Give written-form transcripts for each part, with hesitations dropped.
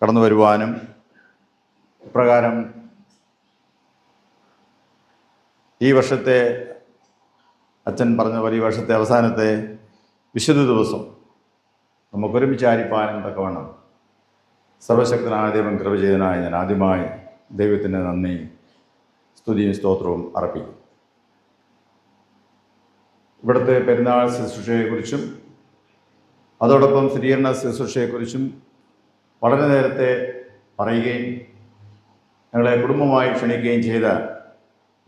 കടന്നു വരുവാനും ഇപ്രകാരം ഈ വർഷത്തെ അച്ഛൻ പറഞ്ഞ പോലെ ഈ വർഷത്തെ അവസാനത്തെ വിശുദ്ധ ദിവസം നമുക്കൊരുമിച്ച് ആയിരിക്കാനും തക്കവണ്ണം സർവശക്തനായ ദൈവം കൃപ ചെയ്തനായ ഞാൻ ആദ്യമായി ദൈവത്തിന് നന്ദി സ്തുതിയും സ്തോത്രവും അർപ്പിക്കും. ഇവിടുത്തെ പെരുന്നാൾ ശുശ്രൂഷയെക്കുറിച്ചും അതോടൊപ്പം സ്ഥിരീകരണ ശുശ്രൂഷയെക്കുറിച്ചും വളരെ നേരത്തെ പറയുകയും ഞങ്ങളെ കുടുംബമായി ക്ഷണിക്കുകയും ചെയ്ത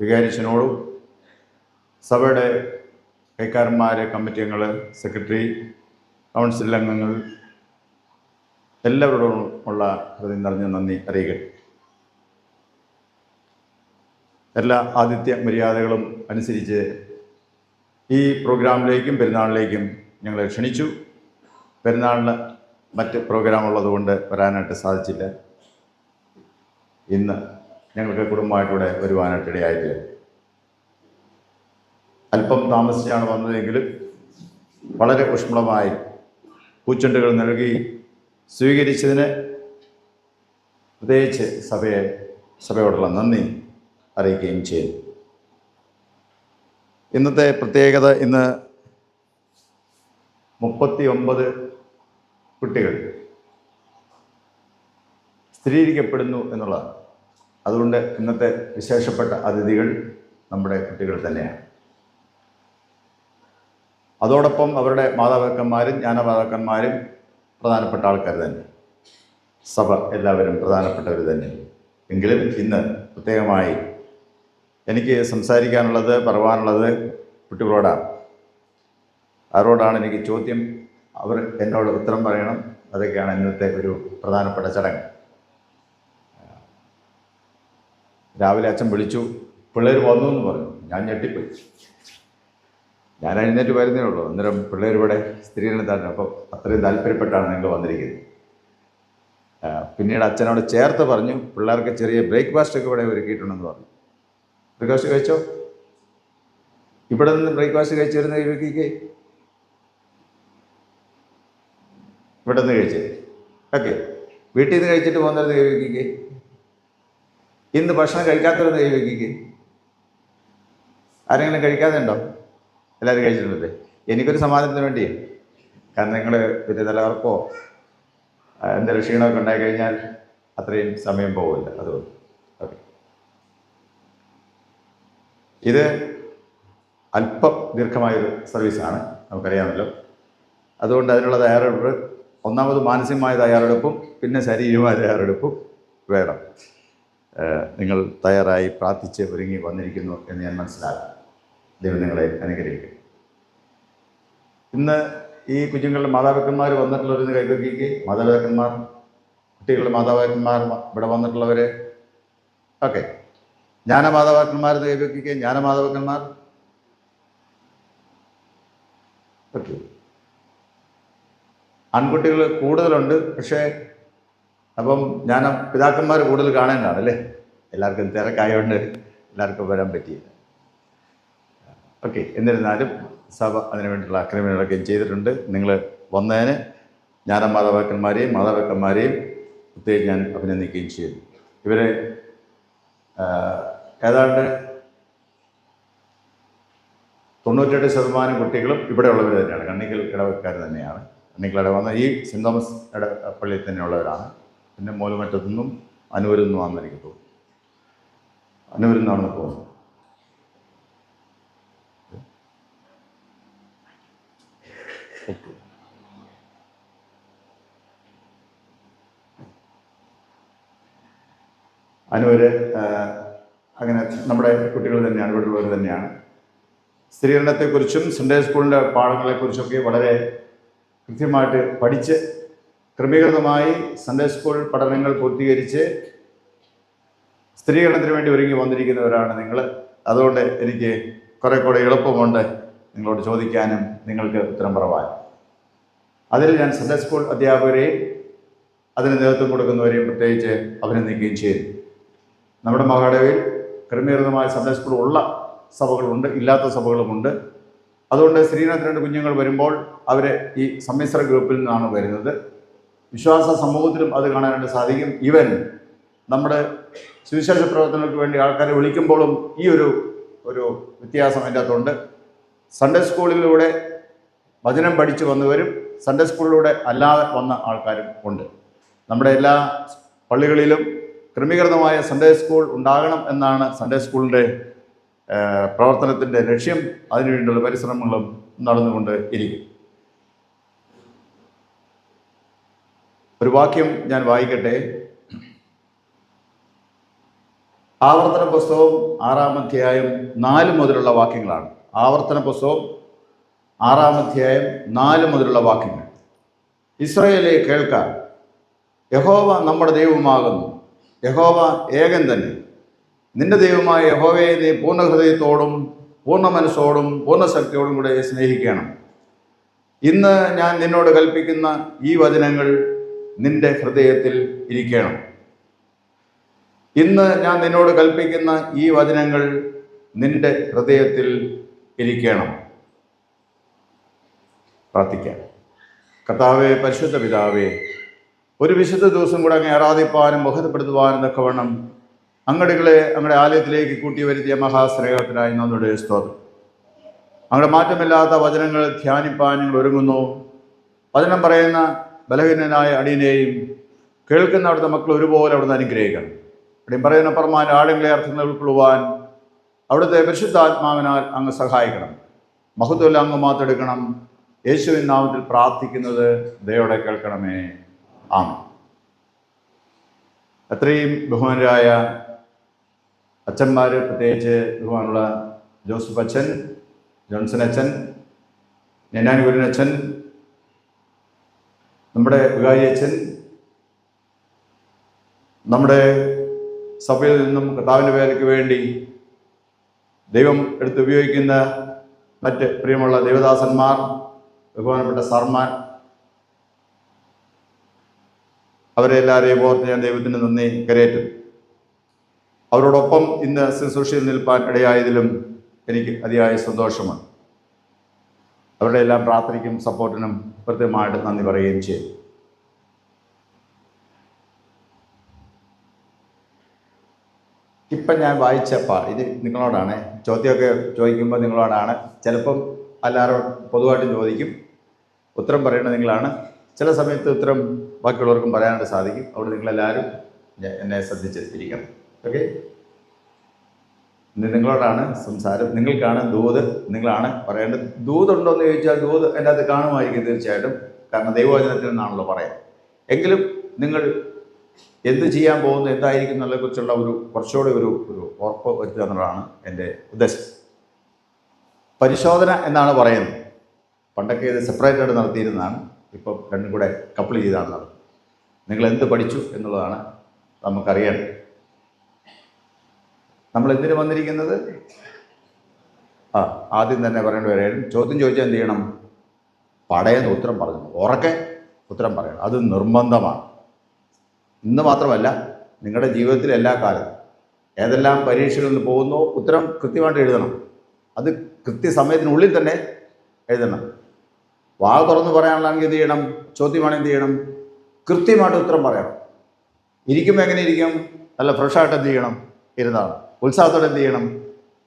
വികാരിച്ചനോടും സഭയുടെ കൈക്കാരന്മാർ, കമ്മിറ്റി അംഗങ്ങൾ, സെക്രട്ടറി, കൗൺസിൽ അംഗങ്ങൾ എല്ലാവരോടും ഉള്ള ഹൃദയം നിറഞ്ഞ നന്ദി അറിയിക്കട്ടെ. എല്ലാ ആതിഥ്യ മര്യാദകളും അനുസരിച്ച് ഈ പ്രോഗ്രാമിലേക്കും പെരുന്നാളിലേക്കും ഞങ്ങളെ ക്ഷണിച്ചു. പെരുന്നാളിന് മറ്റ് പ്രോഗ്രാം ഉള്ളതുകൊണ്ട് വരാനായിട്ട് സാധിച്ചില്ല. ഇന്ന് ഞങ്ങൾക്ക് കുടുംബമായിട്ടൂടെ വരുവാനായിട്ട് ഇടയായിട്ടില്ല. അല്പം താമസിച്ചാണ് വന്നതെങ്കിലും വളരെ ഊഷ്മളമായി പൂച്ചെണ്ടുകൾ നൽകി സ്വീകരിച്ചതിന് പ്രത്യേകിച്ച് സഭയോടുള്ള നന്ദി അറിയിക്കുകയും ചെയ്തു. ഇന്നത്തെ പ്രത്യേകത, ഇന്ന് 39 കുട്ടികൾ സ്ഥിരീകരിക്കപ്പെടുന്നു എന്നുള്ളതാണ്. അതുകൊണ്ട് ഇന്നത്തെ വിശേഷപ്പെട്ട അതിഥികൾ നമ്മുടെ കുട്ടികൾ തന്നെയാണ്. അതോടൊപ്പം അവരുടെ മാതാപിതാക്കന്മാരും ജ്ഞാനമാതാക്കന്മാരും പ്രധാനപ്പെട്ട ആൾക്കാർ തന്നെ. സഭ എല്ലാവരും പ്രധാനപ്പെട്ടവർ തന്നെ. എങ്കിലും ഇന്ന് പ്രത്യേകമായി എനിക്ക് സംസാരിക്കാനുള്ളത്, പറയുവാനുള്ളത് കുട്ടികളോടാണ്. അവരോടാണ് എനിക്ക് ചോദ്യം, അവർ എന്നോട് ഉത്തരം പറയണം. അതൊക്കെയാണ് ഇന്നത്തെ ഒരു പ്രധാനപ്പെട്ട ചടങ്ങ്. രാവിലെ അച്ഛൻ വിളിച്ചു, പിള്ളേർ വന്നു എന്ന് പറഞ്ഞു. ഞാൻ ഞെട്ടിപ്പോയി. ഞാൻ എഴുന്നേറ്റ് വരുന്നേ ഉള്ളൂ. അന്നേരം പിള്ളേരിവിടെ സ്ഥിരീകരണത്താണ്. അപ്പോൾ അത്രയും താല്പര്യപ്പെട്ടാണ് നിങ്ങൾ വന്നിരിക്കുന്നത്. പിന്നീട് അച്ഛനോട് ചേർത്ത് പറഞ്ഞു, പിള്ളേർക്ക് ചെറിയ ബ്രേക്ക്ഫാസ്റ്റൊക്കെ ഇവിടെ ഒരുക്കിയിട്ടുണ്ടെന്ന് പറഞ്ഞു. ബ്രേക്ക്ഫാസ്റ്റ് കഴിച്ചോ? ഇവിടെ നിന്ന് ബ്രേക്ക്ഫാസ്റ്റ് കഴിച്ച് വരുന്ന കഴിക്കേ? ഇവിടെ നിന്ന് കഴിച്ചേ? ഓക്കെ. വീട്ടിൽ നിന്ന് കഴിച്ചിട്ട് പോകുന്നത് കഴിക്കേ? ഇന്ന് ഭക്ഷണം കഴിക്കാത്തവരെന്ന് കഴിക്കേ? ആരെങ്കിലും കഴിക്കാതെ ഉണ്ടോ? എല്ലാവരും കഴിച്ചിട്ടുണ്ടല്ലേ? എനിക്കൊരു സമാധാനത്തിന് വേണ്ടി. കാരണം നിങ്ങൾ പിന്നെ തലകർക്കോ എന്തെങ്കിലും ക്ഷീണമൊക്കെ ഉണ്ടായിക്കഴിഞ്ഞാൽ അത്രയും സമയം പോകില്ല. അതുകൊണ്ട് ഓക്കെ. ഇത് അല്പം ദീർഘമായൊരു സർവീസാണ്, നമുക്കറിയാമല്ലോ. അതുകൊണ്ട് അതിനുള്ള തയ്യാറെടുപ്പ്, ഒന്നാമത് മാനസികമായ തയ്യാറെടുപ്പും പിന്നെ ശാരീരികമായ തയ്യാറെടുപ്പും വേണം. നിങ്ങൾ തയ്യാറായി പ്രാർത്ഥിച്ച് ഒരുങ്ങി വന്നിരിക്കുന്നു എന്ന് ഞാൻ മനസ്സിലാക്കി. ദൈവം നിങ്ങളെ അനുഗ്രഹിക്കും. ഇന്ന് ഈ കുഞ്ഞുങ്ങളുടെ മാതാപിതാക്കന്മാർ വന്നിട്ടുള്ളവരെന്ന് കൈവയ്ക്കുക. മാതാപിതാക്കന്മാർ, കുട്ടികളുടെ മാതാപിതാക്കന്മാർ ഇവിടെ വന്നിട്ടുള്ളവർ ഓക്കെ. ജ്ഞാനമാതാപിതാക്കന്മാരെന്ന് കൈവയ്ക്കുക. ജ്ഞാനമാതാപിതാക്കന്മാർ ഓക്കെ. ആൺകുട്ടികൾ കൂടുതലുണ്ട്, പക്ഷേ അപ്പം പിതാക്കന്മാർ കൂടുതൽ കാണേണ്ടതാണ് അല്ലേ? എല്ലാവർക്കും തിരക്കായതുകൊണ്ട് എല്ലാവർക്കും വരാൻ പറ്റിയില്ല. ഓക്കെ. എന്നിരുന്നാലും സഭ അതിനു വേണ്ടിയുള്ള ആക്രമണങ്ങളൊക്കെ ചെയ്തിട്ടുണ്ട്. നിങ്ങൾ വന്നതിന് മാതാപിതാക്കന്മാരെയും പ്രത്യേകം ഞാൻ അഭിനന്ദിക്കുകയും ചെയ്യുന്നു. ഇവരെ ഏതാണ്ട് 98% കുട്ടികളും ഇവിടെയുള്ളവർ തന്നെയാണ്. കണ്ണിക്കൽ ഇടവക്കാർ തന്നെയാണ്. കണ്ണിക്കൽ ഇടവന്ന ഈ സെൻറ് തോമസ് പള്ളിയിൽ തന്നെയുള്ളവരാണ്. പിന്നെ മൂലമറ്റത്തുനിന്നും അനൂരിൽ നിന്നുമാണെന്ന് എനിക്ക് തോന്നുന്നു. അനൂരിൽ നിന്നാണെന്ന് തോന്നുന്നു. അനൂര് അങ്ങനെ നമ്മുടെ കുട്ടികൾ തന്നെയാണ്, ഇവിടെയുള്ളവർ തന്നെയാണ്. സ്ഥിരീകരണത്തെക്കുറിച്ചും സൺഡേ സ്കൂളിൻ്റെ പാഠങ്ങളെക്കുറിച്ചൊക്കെ വളരെ കൃത്യമായിട്ട് പഠിച്ച് ക്രമീകൃതമായി സൺഡേ സ്കൂൾ പഠനങ്ങൾ പൂർത്തീകരിച്ച് സ്ഥിരീകരണത്തിന് വേണ്ടി ഒരുങ്ങി വന്നിരിക്കുന്നവരാണ് നിങ്ങൾ. അതുകൊണ്ട് എനിക്ക് കുറെ കൂടെ എളുപ്പമുണ്ട് നിങ്ങളോട് ചോദിക്കാനും നിങ്ങൾക്ക് ഉത്തരം പറവാനും. അതിൽ ഞാൻ സൺഡേ സ്കൂൾ അധ്യാപകരെയും അതിന് നേതൃത്വം കൊടുക്കുന്നവരെയും പ്രത്യേകിച്ച് അഭിനന്ദിക്കുകയും ചെയ്തു. നമ്മുടെ മഹാടവയിൽ ക്രമീകൃതമായ സൺഡേ സ്കൂൾ ഉള്ള സഭകളുണ്ട്, ഇല്ലാത്ത സഭകളുമുണ്ട്. അതുകൊണ്ട് ശ്രീനാഥ് 2 കുഞ്ഞുങ്ങൾ വരുമ്പോൾ അവർ ഈ സമ്മിശ്ര ഗ്രൂപ്പിൽ നിന്നാണ് വരുന്നത്. വിശ്വാസ സമൂഹത്തിലും അത് കാണാനായിട്ട് സാധിക്കും. ഈവൻ നമ്മുടെ സുവിശേഷ പ്രവർത്തനങ്ങൾക്ക് വേണ്ടി ആൾക്കാരെ വിളിക്കുമ്പോഴും ഈ ഒരു വ്യത്യാസം അതിൻ്റെ അകത്തുണ്ട്. സൺഡേ സ്കൂളിലൂടെ വചനം പഠിച്ചു വന്നവരും സൺഡേ സ്കൂളിലൂടെ അല്ലാതെ വന്ന ആൾക്കാരും ഉണ്ട്. നമ്മുടെ എല്ലാ പള്ളികളിലും ക്രമീകൃതമായ സൺഡേ സ്കൂൾ ഉണ്ടാകണം എന്നാണ് സൺഡേ സ്കൂളിൻ്റെ പ്രവർത്തനത്തിൻ്റെ ലക്ഷ്യം. അതിനുവേണ്ടിയുള്ള പരിശ്രമങ്ങളും നടന്നുകൊണ്ട് ഇരിക്കും. ഒരു വാക്യം ഞാൻ വായിക്കട്ടെ. ആവർത്തന പുസ്തകം 6-ാം അധ്യായം 4 മുതലുള്ള വാക്യങ്ങളാണ്. ആവർത്തന പുസ്തകം 6-ാം അധ്യായം 4 മുതലുള്ള വാക്യങ്ങൾ. ഇസ്രായേലേ കേൾക്കാൻ, യഹോവ നമ്മുടെ ദൈവമാകുന്നു, യഹോവ ഏകൻ തന്നെ. നിന്റെ ദൈവമായ യഹോവയെ നീ പൂർണ്ണ ഹൃദയത്തോടും പൂർണ്ണ മനസ്സോടും പൂർണ്ണ ശക്തിയോടും കൂടെ സ്നേഹിക്കണം. ഇന്ന് ഞാൻ നിന്നോട് കൽപ്പിക്കുന്ന ഈ വചനങ്ങൾ നിന്റെ ഹൃദയത്തിൽ ഇരിക്കണം. ഇന്ന് ഞാൻ നിന്നോട് കൽപ്പിക്കുന്ന ഈ വചനങ്ങൾ നിന്റെ ഹൃദയത്തിൽ ഇരിക്കണം. പ്രാർത്ഥിക്കാം. കർത്താവേ, പരിശുദ്ധ പിതാവേ, ഒരു വിശുദ്ധ ദിവസം കൂടെ അങ്ങ് ആരാധിപ്പാനും മഹത്വപ്പെടുത്തുവാനും തക്കവണ്ണം അങ്ങടികളെ അങ്ങയുടെ ആലയത്തിലേക്ക് കൂട്ടി വരുത്തിയ മഹാസ്നേഹത്തിനായി നന്ദിയുടെ സ്തോത്രം. അങ്ങയുടെ മാറ്റമില്ലാത്ത വചനങ്ങൾ ധ്യാനിപ്പാൻ ഞങ്ങൾ ഒരുങ്ങുന്നു. വചനം പറയുന്ന ബലഹീനനായ അടിയനെയും കേൾക്കുന്ന അവിടുത്തെ മക്കൾ ഒരുപോലെ അവിടുന്ന് അനുഗ്രഹിക്കണം. അടിയും പറയുന്ന പ്രമാൻ ആഴങ്ങളെ അർത്ഥങ്ങൾ ഉൾക്കൊള്ളുവാൻ അവിടുത്തെ പരിശുദ്ധാത്മാവിനാൽ അങ്ങ് സഹായിക്കണം. മഹത്വമെല്ലാം അങ്ങ് മാത്രം യേശുവിൻ നാമത്തിൽ പ്രാർത്ഥിക്കുന്നത് ദയോടെ കേൾക്കണമേ. ആമേൻ. അത്രയും ബഹുമാനരായ അച്ഛന്മാർ, പ്രത്യേകിച്ച് ബഹുമാനുള്ള ജോസഫ് അച്ഛൻ, ജോൺസൺ അച്ഛൻ, ഞാനാനുകുര്യൻ അച്ഛൻ, നമ്മുടെ വികാരി അച്ഛൻ, നമ്മുടെ സഭയിൽ നിന്നും കർത്താവിൻ്റെ വേലയ്ക്ക് വേണ്ടി ദൈവം എടുത്തുപയോഗിക്കുന്ന മറ്റ് പ്രിയമുള്ള ദേവദാസന്മാർ, ബഹുമാനപ്പെട്ട സാർമാർ, അവരെ എല്ലാവരെയും ഓർത്ത് ഞാൻ ദൈവത്തിന് നന്ദി കരേറ്റും. അവരോടൊപ്പം ഇന്ന് ശുശ്രൂഷയിൽ നിൽപ്പാൻ ഇടയായതിലും എനിക്ക് അതിയായ സന്തോഷമാണ്. അവരുടെ എല്ലാം പ്രാർത്ഥനയ്ക്കും സപ്പോർട്ടിനും കൃത്യമായിട്ട് നന്ദി പറയുകയും ചെയ്യും. ഇപ്പം ഞാൻ വായിച്ച ഇത് നിങ്ങളോടാണ്. ചോദ്യമൊക്കെ ചോദിക്കുമ്പോൾ നിങ്ങളോടാണ്. ചിലപ്പം എല്ലാവരും പൊതുവായിട്ടും ചോദിക്കും, ഉത്തരം പറയേണ്ടത് നിങ്ങളാണ്. ചില സമയത്ത് ഉത്തരം ബാക്കിയുള്ളവർക്കും പറയാനായിട്ട് സാധിക്കും. അവിടെ നിങ്ങളെല്ലാവരും എന്നെ ശ്രദ്ധിച്ചിരിക്കണം. ഓക്കെ, ഇന്ന് നിങ്ങളോടാണ് സംസാരം. നിങ്ങൾക്കാണ് ദൂത്, നിങ്ങളാണ് പറയേണ്ടത്. ദൂതുണ്ടോ എന്ന് ചോദിച്ചാൽ ദൂത് എൻ്റെ അത് കാണുമായിരിക്കും തീർച്ചയായിട്ടും, കാരണം ദൈവവചനത്തിൽ നിന്നാണല്ലോ പറയാം. എങ്കിലും നിങ്ങൾ എന്ത് ചെയ്യാൻ പോകുന്നു, എന്തായിരിക്കും എന്നതിനെക്കുറിച്ചുള്ള കുറച്ചുകൂടി ഒരു ഉറപ്പ് വരുത്തുക എന്നുള്ളതാണ് എൻ്റെ ഉദ്ദേശം. പരിശോധന എന്നാണ് പറയുന്നത്. പണ്ടൊക്കെ ഇത് സെപ്പറേറ്റായിട്ട് നടത്തിയിരുന്നതാണ്. ഇപ്പം രണ്ടും കൂടെ കപ്പിൾ ചെയ്താണ് നടത്തുന്നത്. നിങ്ങൾ എന്ത് പഠിച്ചു എന്നുള്ളതാണ് നമുക്കറിയേണ്ടത്. നമ്മൾ എന്തിനു വന്നിരിക്കുന്നത്? ആദ്യം തന്നെ പറയേണ്ടി വരും. ചോദ്യം ചോദിച്ചാൽ എന്ത് ചെയ്യണം? പടയെന്ന് ഉത്തരം പറഞ്ഞു, ഉറക്കെ ഉത്തരം പറയണം. അത് നിർബന്ധമാണ്. ഇന്ന് മാത്രമല്ല, നിങ്ങളുടെ ജീവിതത്തിലെ എല്ലാ കാലത്തും ഏതെല്ലാം പരീക്ഷകളിൽ പോകുന്നോ ഉത്തരം കൃത്യമായിട്ട് എഴുതണം. അത് കൃത്യസമയത്തിനുള്ളിൽ തന്നെ എഴുതണം. വാ തുറന്ന് പറയാനുള്ളതെങ്കിൽ എന്ത് ചെയ്യണം? ചോദ്യമാണ് എന്ത് ചെയ്യണം? കൃത്യമായിട്ട് ഉത്തരം പറയണം. ഇരിക്കുമ്പോൾ എങ്ങനെ ഇരിക്കും? നല്ല ഫ്രഷായിട്ട് എന്ത് ചെയ്യണം? ഇരുന്നാണ്. ഉത്സാഹത്തോടെ എന്ത് ചെയ്യണം?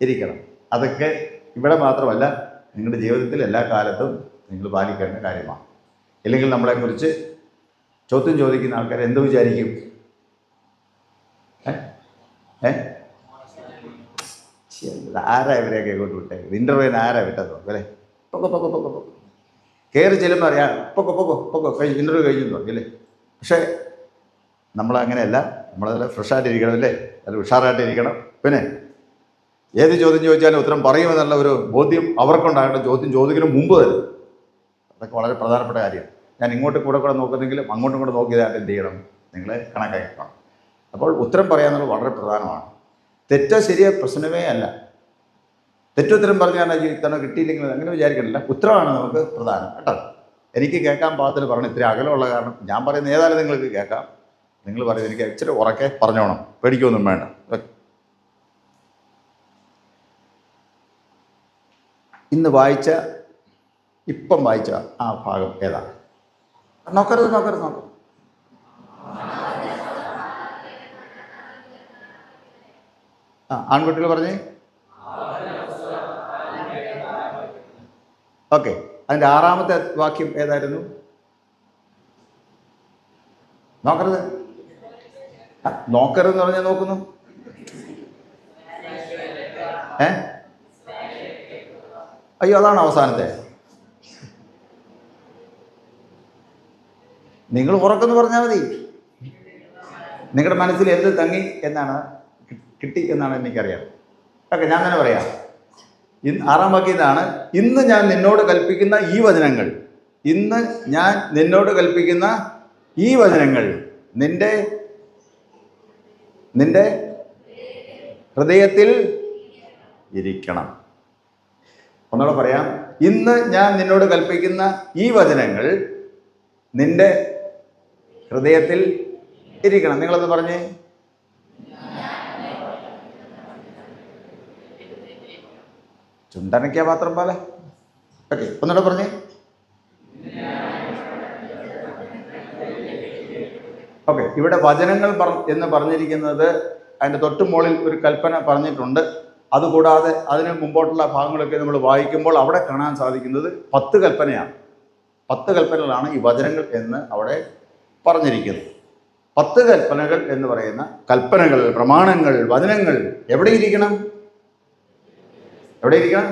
ഇരിക്കണം. അതൊക്കെ ഇവിടെ മാത്രമല്ല, നിങ്ങളുടെ ജീവിതത്തിൽ എല്ലാ കാലത്തും നിങ്ങൾ പാലിക്കേണ്ട കാര്യമാണ്. ഇല്ലെങ്കിൽ നമ്മളെക്കുറിച്ച് ചോദ്യം ചോദിക്കുന്ന ആൾക്കാർ എന്ത് വിചാരിക്കും? ആരാ ഇവരെയൊക്കെ കൊണ്ട് വിട്ടേ? ഇൻ്റർവ്യൂവിന് ആരാ വിട്ടത് അല്ലേ? പൊക്കോ കയറി ചെല്ലുമ്പോൾ അറിയാം, പൊക്കോ കഴിഞ്ഞ് ഇൻ്റർവ്യൂ കഴിഞ്ഞു അല്ലേ? പക്ഷേ നമ്മളങ്ങനെയല്ല. നമ്മളതിൽ ഫ്രഷായിട്ടിരിക്കണം അല്ലേ? നല്ല ഉഷാറായിട്ടിരിക്കണം. പിന്നെ ഏത് ചോദ്യം ചോദിച്ചാലും ഉത്തരം പറയുമെന്നുള്ള ഒരു ബോധ്യം അവർക്കുണ്ടാകേണ്ട. ചോദ്യം ചോദിക്കുന്നതിന് മുമ്പ് തന്നെ. അതൊക്കെ വളരെ പ്രധാനപ്പെട്ട കാര്യമാണ്. ഞാൻ ഇങ്ങോട്ട് കൂടെ നോക്കുന്നെങ്കിലും അങ്ങോട്ടും കൂടെ നോക്കിയതായിട്ട് എന്ത് ചെയ്യണം? നിങ്ങൾ കണക്കാക്കണം. അപ്പോൾ ഉത്തരം പറയാന്നുള്ളത് വളരെ പ്രധാനമാണ്. തെറ്റോ ശരിയോ പ്രശ്നമേ അല്ല. തെറ്റുത്തരം പറഞ്ഞാൽ ഇത്തവണ കിട്ടിയില്ലെങ്കിൽ അങ്ങനെ വിചാരിക്കണില്ല. ഉത്തരമാണ് നമുക്ക് പ്രധാനം കേട്ടോ. എനിക്ക് കേൾക്കാൻ പാകത്തിന് പറഞ്ഞു. ഇത്തിരി അകലമുള്ള കാരണം ഞാൻ പറയുന്ന ഏതായാലും നിങ്ങൾക്ക് കേൾക്കാം. നിങ്ങൾ പറയുന്നത് എനിക്ക് ഇച്ചിരി ഉറക്കെ പറഞ്ഞോണം, പേടിക്കൊന്നും വേണ്ട. ഇന്ന് ഇപ്പം വായിച്ച ആ ഭാഗം ഏതാണ്? നോക്കരുത്. ആൺകുട്ടികൾ പറഞ്ഞേ. ഓക്കെ, അതിൻ്റെ 6ാമത്തെ വാക്യം ഏതായിരുന്നു? നോക്കരുത്. നോക്കരുതെന്ന് പറഞ്ഞാൽ നോക്കുന്നു. അയ്യോ, അതാണ് അവസാനത്തെ. നിങ്ങൾ ഉറക്കെന്ന് പറഞ്ഞാൽ മതി. നിങ്ങളുടെ മനസ്സിൽ എന്ത് തങ്ങി എന്നാണ്, കിട്ടി എന്നാണ് എനിക്കറിയാം. ഓക്കെ, ഞാൻ തന്നെ പറയാം. 6ാം വാക്യം ഇതാണ്: ഇന്ന് ഞാൻ നിന്നോട് കൽപ്പിക്കുന്ന ഈ വചനങ്ങൾ, ഇന്ന് ഞാൻ നിന്നോട് കൽപ്പിക്കുന്ന ഈ വചനങ്ങൾ നിന്റെ ഹൃദയത്തിൽ ഇരിക്കണം. ഒന്നുകൂടെ പറയാം: ഇന്ന് ഞാൻ നിന്നോട് കൽപ്പിക്കുന്ന ഈ വചനങ്ങൾ നിന്റെ ഹൃദയത്തിൽ ഇരിക്കണം. നിങ്ങളത് പറഞ്ഞേ. ചുണ്ടനയ്ക്കാ പാത്രം പോലെ. ഓക്കെ, ഒന്നുകൂടെ പറഞ്ഞേ. ഓക്കെ, ഇവിടെ വചനങ്ങൾ എന്ന് പറഞ്ഞിരിക്കുന്നത് അതിൻ്റെ തൊട്ട് മുകളിൽ ഒരു കൽപ്പന പറഞ്ഞിട്ടുണ്ട്. അതുകൂടാതെ അതിന് മുമ്പോട്ടുള്ള ഭാഗങ്ങളൊക്കെ നമ്മൾ വായിക്കുമ്പോൾ അവിടെ കാണാൻ സാധിക്കുന്നത് 10 കൽപ്പനയാണ്. 10 കൽപ്പനകളാണ് ഈ വചനങ്ങൾ എന്ന് അവിടെ പറഞ്ഞിരിക്കുന്നത്. 10 കൽപ്പനകൾ എന്ന് പറയുന്ന കൽപ്പനകൾ, പ്രമാണങ്ങൾ, വചനങ്ങൾ എവിടെ ഇരിക്കണം? എവിടെ ഇരിക്കണം?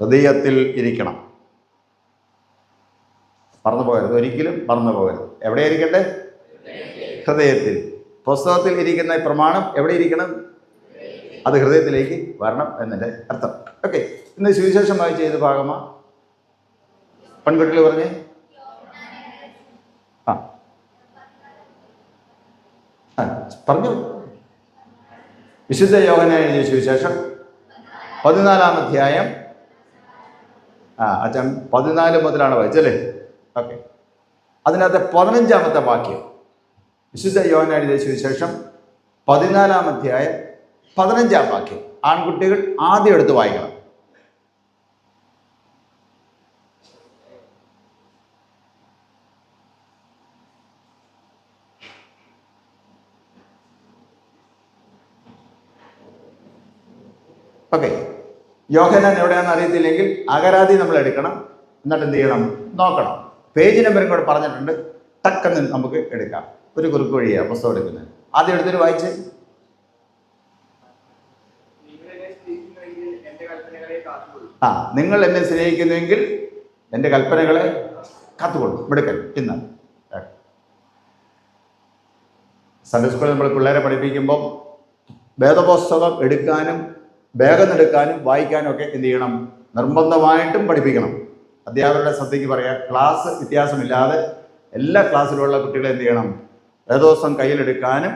ഹൃദയത്തിൽ ഇരിക്കണം. മറന്നു പോകരുത്, ഒരിക്കലും മറന്നു പോകരുത്. എവിടെ ഇരിക്കട്ടെ? ഹൃദയത്തിൽ. പുസ്തകത്തിൽ ഇരിക്കുന്ന പ്രമാണം എവിടെ ഇരിക്കണം? അത് ഹൃദയത്തിലേക്ക് വരണം എന്നതിൻ്റെ അർത്ഥം. ഓക്കെ, ഇന്ന് സുവിശേഷം വായിച്ച ഏത് ഭാഗമാ? പെൺകുട്ടികൾ പറഞ്ഞേ. പറഞ്ഞു. വിശുദ്ധ യോഹന്നാൻ എഴുതിയ സുവിശേഷം 14-ാം അധ്യായം. അച്ഛൻ 14 മുതലാണ് വായിച്ചല്ലേ? ഓക്കെ, അതിനകത്ത് 15-ാമത്തെ വാക്യം. വിശുദ്ധ യോഹന്നാൻ എഴുതിയ സുവിശേഷം 14-ാം അധ്യായം 15-ാം വാക്യം ആൺകുട്ടികൾ ആദ്യം എടുത്ത് വായിക്കണം. ഓക്കെ, യോഹന്നാൻ എവിടെയാണെന്ന് അറിയത്തില്ലെങ്കിൽ അകരാതി നമ്മൾ എടുക്കണം. എന്നിട്ട് എന്ത് ചെയ്യണം? നോക്കണം. പേജ് നമ്പറും കൂടെ പറഞ്ഞിട്ടുണ്ട്. ടക്കെന്ന് നമുക്ക് എടുക്കാം. ഒരു കുറുക്ക് വഴിയാണ് പുസ്തകം എടുക്കുന്നത്. ആദ്യം എടുത്തിട്ട് വായിച്ച്. നിങ്ങൾ എന്നെ സ്നേഹിക്കുന്നുവെങ്കിൽ എൻ്റെ കൽപ്പനകളെ കാത്തുകൊള്ളും. മിടുക്കൻ. ഇന്ന് സൺഡേ സ്കൂളിൽ നമ്മൾ പിള്ളേരെ പഠിപ്പിക്കുമ്പം വേദപുസ്തകം എടുക്കാനും വേഗം എടുക്കാനും വായിക്കാനും ഒക്കെ എന്ത് ചെയ്യണം? നിർബന്ധമായിട്ടും പഠിപ്പിക്കണം. അധ്യാപകരുടെ ശ്രദ്ധയ്ക്ക് പറയാം, ക്ലാസ് വ്യത്യാസമില്ലാതെ എല്ലാ ക്ലാസ്സിലുള്ള കുട്ടികളെ എന്ത് ചെയ്യണം? വേദപുസ്തകം കയ്യിലെടുക്കാനും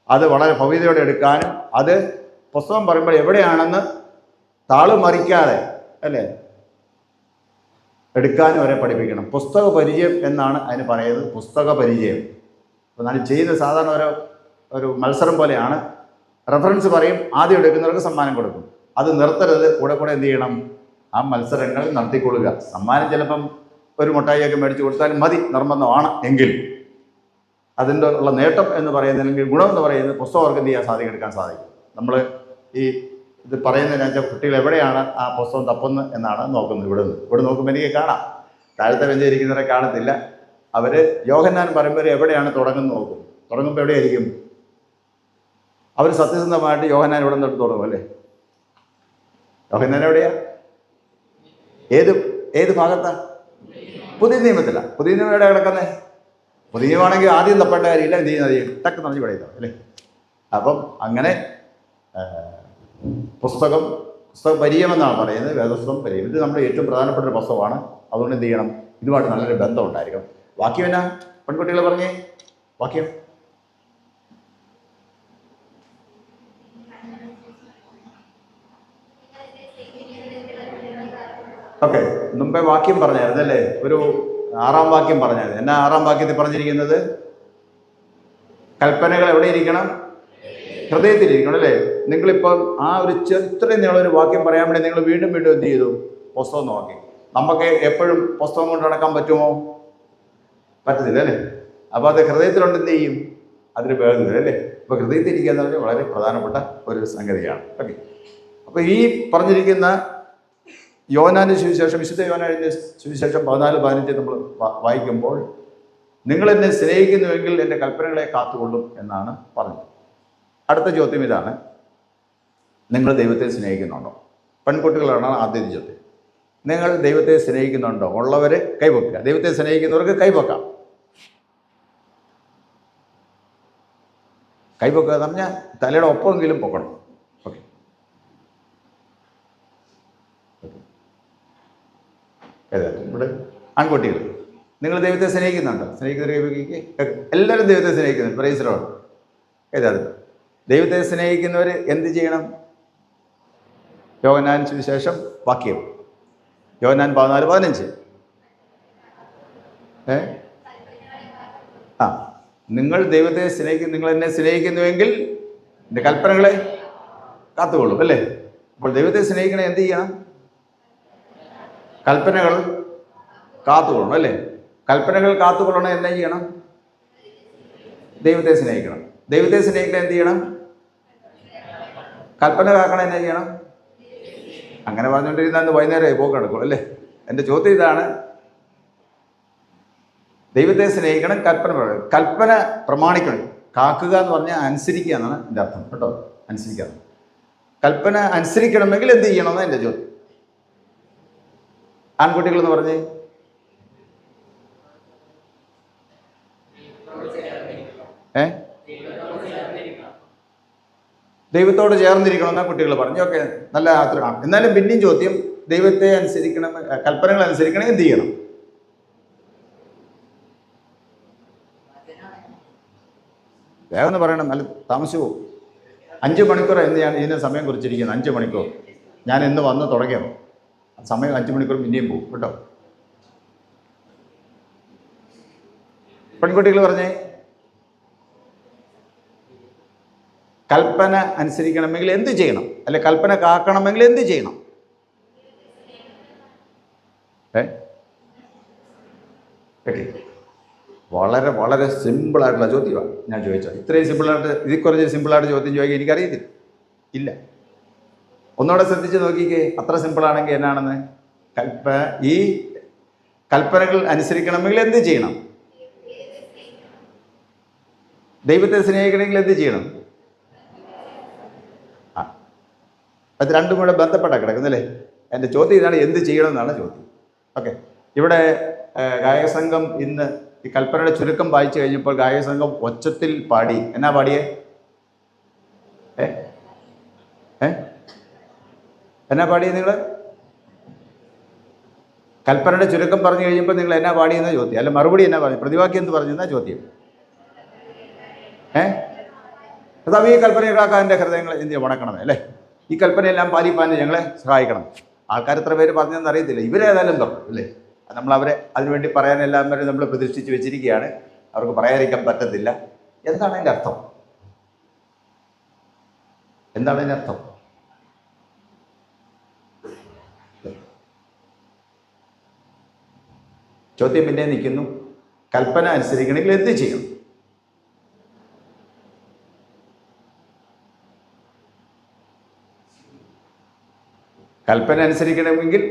അത് വളരെ ഭവ്യതയോടെ എടുക്കാനും അത് പുസ്തകം പറയുമ്പോൾ എവിടെയാണെന്ന് താള് മറിക്കാതെ അല്ലേ എടുക്കാനും അവരെ പഠിപ്പിക്കണം. പുസ്തക പരിചയം എന്നാണ് അതിന് പറയുന്നത്. പുസ്തക പരിചയം. അപ്പോൾ ഞാൻ ചെയ്യുന്ന സാധാരണ ഒരു മത്സരം പോലെയാണ്. റെഫറൻസ് പറയും, ആദ്യം എടുക്കുന്നവർക്ക് സമ്മാനം കൊടുക്കും. അത് നിർത്തരുത്. കൂടെ എന്ത് ചെയ്യണം? ആ മത്സരങ്ങൾ നടത്തിക്കൊള്ളുക. സമ്മാനം ചിലപ്പം ഒരു മുട്ടായിയൊക്കെ മേടിച്ച് കൊടുത്താലും മതി, നിർബന്ധമാണ് എങ്കിൽ അതിൻ്റെ ഉള്ള നേട്ടം എന്ന് പറയുന്നത്, അല്ലെങ്കിൽ ഗുണം എന്ന് പറയുന്നത് പുസ്തകർക്ക് എന്ത് ചെയ്യാൻ സാധിക്കും? എടുക്കാൻ സാധിക്കും. നമ്മൾ ഇത് പറയുന്നതിനനുസരിച്ച് കുട്ടികൾ എവിടെയാണ് ആ പുസ്തകം തപ്പുന്നത് എന്നാണ് നോക്കുന്നത്. ഇവിടെ നോക്കുമ്പോൾ എനിക്ക് കാണാം. താഴത്തെ ബെഞ്ചിരിക്കുന്നവരെ കാണത്തില്ല. അവർ യോഹന്നാൻ പറയുമ്പോൾ എവിടെയാണ് തുടങ്ങുന്നത് നോക്കും. തുടങ്ങുമ്പോൾ എവിടെയായിരിക്കും? അവർ സത്യസന്ധമായിട്ട് യോഹന്നാൻ ഇവിടെ നിന്നിട്ട് തുടങ്ങും അല്ലേ? യോഹന്നാൻ എവിടെയാ? ഏത് ഭാഗത്താ? പുതിയ നിയമത്തിലാണ്. പുതിയ നിയമം എവിടെ കിടക്കുന്നത്? പുതിയ നിയമമാണെങ്കിൽ ആദ്യം തപ്പേണ്ട കാര്യമില്ല. എന്ത് ചെയ്യുന്നത്? ടക്ക് പറഞ്ഞ് ഇവിടെ ഇതാവും അല്ലേ? അപ്പം അങ്ങനെ പുസ്തക പരിചയമെന്നാണ് പറയുന്നത്. വേദപുസ്തകം പരിചയം. ഇത് നമ്മുടെ ഏറ്റവും പ്രധാനപ്പെട്ട ഒരു പുസ്തകമാണ്. അതുകൊണ്ട് എന്ത് ചെയ്യണം? ഇതുമായിട്ട് നല്ലൊരു ബന്ധം ഉണ്ടായിരിക്കണം. വാക്യം എന്നാ? പെൺകുട്ടികൾ പറഞ്ഞേ വാക്യം. ഓക്കെ, മുമ്പേ വാക്യം പറഞ്ഞായിരുന്നു അല്ലേ? ഒരു 6ാം വാക്യം പറഞ്ഞായിരുന്നു. എന്നാ 6ാം വാക്യത്തിൽ പറഞ്ഞിരിക്കുന്നത്? കൽപ്പനകൾ എവിടെ ഇരിക്കണം? ഹൃദയത്തിലിരിക്കണം അല്ലേ? നിങ്ങളിപ്പം ആ ഒരു ഇത്രയും നിങ്ങളൊരു വാക്യം പറയാൻ വേണ്ടി നിങ്ങൾ വീണ്ടും എന്ത് ചെയ്തു? പുസ്തകം നോക്കി. നമുക്ക് എപ്പോഴും പുസ്തകം കൊണ്ട് നടക്കാൻ പറ്റുമോ? പറ്റത്തില്ല അല്ലേ? അപ്പോൾ അത് ഹൃദയത്തിലുണ്ട് എന്ത് ചെയ്യും? അതിന് വേഗം അല്ലേ? അപ്പോൾ ഹൃദയത്തിൽ ഇരിക്കുക എന്ന് പറഞ്ഞാൽ വളരെ പ്രധാനപ്പെട്ട ഒരു സംഗതിയാണ്. ഓക്കെ, അപ്പോൾ ഈ പറഞ്ഞിരിക്കുന്ന യോഹന്നാന്റെ സുവിശേഷം, വിശുദ്ധ യോഹന്നാന്റെ സുവിശേഷം 14:15 നമ്മൾ വായിക്കുമ്പോൾ, നിങ്ങൾ എന്നെ സ്നേഹിക്കുന്നുവെങ്കിൽ എൻ്റെ കൽപ്പനകളെ കാത്തുകൊള്ളും എന്നാണ് പറഞ്ഞത്. അടുത്ത ചോദ്യം ഇതാണ്, നിങ്ങൾ ദൈവത്തെ സ്നേഹിക്കുന്നുണ്ടോ? പെൺകുട്ടികളാണ് ആദ്യത്തെ ചോദ്യം. നിങ്ങൾ ദൈവത്തെ സ്നേഹിക്കുന്നുണ്ടോ? ഉള്ളവർ കൈവെക്കുക. ദൈവത്തെ സ്നേഹിക്കുന്നവർക്ക് കൈവെക്കാം. കൈവെക്കുക എന്ന് പറഞ്ഞാൽ തലയുടെ ഒപ്പമെങ്കിലും പൊക്കണം. ഓക്കെ, ഇവിടെ ആൺകുട്ടികൾ, നിങ്ങൾ ദൈവത്തെ സ്നേഹിക്കുന്നുണ്ടോ? സ്നേഹിക്കുന്നവർ കൈവെക്കുക. എല്ലാവരും ദൈവത്തെ സ്നേഹിക്കുന്നുണ്ട്. Praise the Lord. ഏതാത് ദൈവത്തെ സ്നേഹിക്കുന്നവർ എന്ത് ചെയ്യണം? യോഹന്നാൻ സുവിശേഷം വാക്യം യോഹന്നാൻ 14:15. നിങ്ങൾ ദൈവത്തെ നിങ്ങൾ എന്നെ സ്നേഹിക്കുന്നുവെങ്കിൽ എൻ്റെ കൽപ്പനകളെ കാത്തുകൊള്ളും, അല്ലേ? അപ്പോൾ ദൈവത്തെ സ്നേഹിക്കണേ എന്ത് ചെയ്യണം? കൽപ്പനകൾ കാത്തുകൊള്ളണം, അല്ലേ? കൽപ്പനകൾ കാത്തുകൊള്ളണം എന്നാ ചെയ്യണം? ദൈവത്തെ സ്നേഹിക്കണം. ദൈവത്തെ സ്നേഹിക്കണം എന്ത് ചെയ്യണം? കൽപ്പന കാക്കണം എന്നാ ചെയ്യണം? അങ്ങനെ പറഞ്ഞുകൊണ്ടിരുന്ന വൈകുന്നേരമായി പോക്ക് നടക്കുള്ളൂ, അല്ലേ? എൻ്റെ ചോദ്യം ഇതാണ്, ദൈവത്തെ സ്നേഹിക്കണം, കൽപ്പന പ്രമാണിക്കണം. കാക്കുക എന്ന് പറഞ്ഞാൽ അനുസരിക്കുക എന്നാണ് എൻ്റെ അർത്ഥം, കേട്ടോ. അനുസരിക്കുക, കൽപ്പന അനുസരിക്കണമെങ്കിൽ എന്ത് ചെയ്യണമെന്ന് എൻ്റെ ചോദ്യം. ആൺകുട്ടികളെന്ന് പറഞ്ഞേ, ദൈവത്തോട് ചേർന്നിരിക്കണമെന്നാണ് കുട്ടികൾ പറഞ്ഞു. ഓക്കെ, നല്ല ആഗ്രഹമാണ്. എന്നാലും പിന്നെയും ചോദ്യം, ദൈവത്തെ അനുസരിക്കണം, കൽപ്പനകൾ അനുസരിക്കണം, എന്ത് ചെയ്യണം? വേഗം എന്ന് പറയണം, നല്ല താമസിച്ചു. 5 മണിക്കൂർ എന്ന് ഞാൻ ഇതിന് സമയം കുറിച്ചിരിക്കുന്നത്. 5 മണിക്കൂർ ഞാൻ ഇന്ന് വന്ന് തുടങ്ങിയത്. സമയം 5 മണിക്കൂർ പിന്നെയും പോകും, കേട്ടോ. പെൺകുട്ടികൾ പറഞ്ഞേ, കൽപ്പന അനുസരിക്കണമെങ്കിൽ എന്ത് ചെയ്യണം? അല്ലെ കൽപ്പന കാക്കണമെങ്കിൽ എന്ത് ചെയ്യണം? വളരെ വളരെ സിമ്പിളായിട്ടുള്ള ചോദ്യമാണ് ഞാൻ ചോദിച്ചത്. ഇത്രയും സിമ്പിളായിട്ട്, ഇതിൽ കുറച്ച് സിമ്പിളായിട്ട് ചോദ്യം ചോദിക്കാൻ എനിക്കറിയത്തില്ല. ഇല്ല, ഒന്നുകൂടെ ശ്രദ്ധിച്ച് നോക്കിക്കേ. അത്ര സിമ്പിളാണെങ്കിൽ എന്നാണെന്ന്. ഈ കൽപ്പനകൾ അനുസരിക്കണമെങ്കിൽ എന്ത് ചെയ്യണം? ദൈവത്തെ സ്നേഹിക്കണമെങ്കിൽ എന്ത് ചെയ്യണം? അത് രണ്ടും കൂടെ ബന്ധപ്പെട്ടാണ് കിടക്കുന്നല്ലേ. എൻ്റെ ചോദ്യം ഇതാണ്, എന്ത് ചെയ്യണം എന്നാണ് ചോദ്യം. ഓക്കെ, ഇവിടെ ഗായക സംഘം ഇന്ന് ഈ കൽപ്പനയുടെ ചുരുക്കം വായിച്ചു കഴിഞ്ഞപ്പോൾ ഗായക സംഘം ഒച്ചത്തിൽ പാടി. എന്നാ പാടിയേ? എന്നാ പാടിയേ നിങ്ങൾ? കൽപ്പനയുടെ ചുരുക്കം പറഞ്ഞു കഴിഞ്ഞപ്പോൾ നിങ്ങൾ എന്നാ പാടിയെന്ന ചോദ്യം. അല്ല, മറുപടി എന്നാ പറഞ്ഞു? പ്രതിവാക്യം എന്ത് പറഞ്ഞു എന്നാ ചോദ്യം. അതാ ഈ കൽപ്പനകളാക്കാൻ എൻ്റെ ഹൃദയങ്ങൾ എന്ത് വണക്കണമേ, അല്ലേ? ഈ കൽപ്പനയെല്ലാം പാലിപ്പാൻ ഞങ്ങളെ സഹായിക്കണം. ആൾക്കാർ എത്ര പേര് പറഞ്ഞതെന്ന് അറിയത്തില്ല. ഇവരേതായാലും പറഞ്ഞു, അല്ലേ? നമ്മളവരെ അതിനുവേണ്ടി പറയാൻ എല്ലാവരും നമ്മൾ പ്രതിഷ്ഠിച്ച് വെച്ചിരിക്കുകയാണ്. അവർക്ക് പറയാതിരിക്കാൻ പറ്റത്തില്ല. എന്താണ് അതിൻ്റെ അർത്ഥം? എന്താണ് അതിൻ്റെ അർത്ഥം? ചോദ്യം പിന്നെ നിൽക്കുന്നു, കൽപ്പന അനുസരിക്കണമെങ്കിൽ എന്ത് ചെയ്യണം? കൽപ്പന അനുസരിക്കണമെങ്കിൽ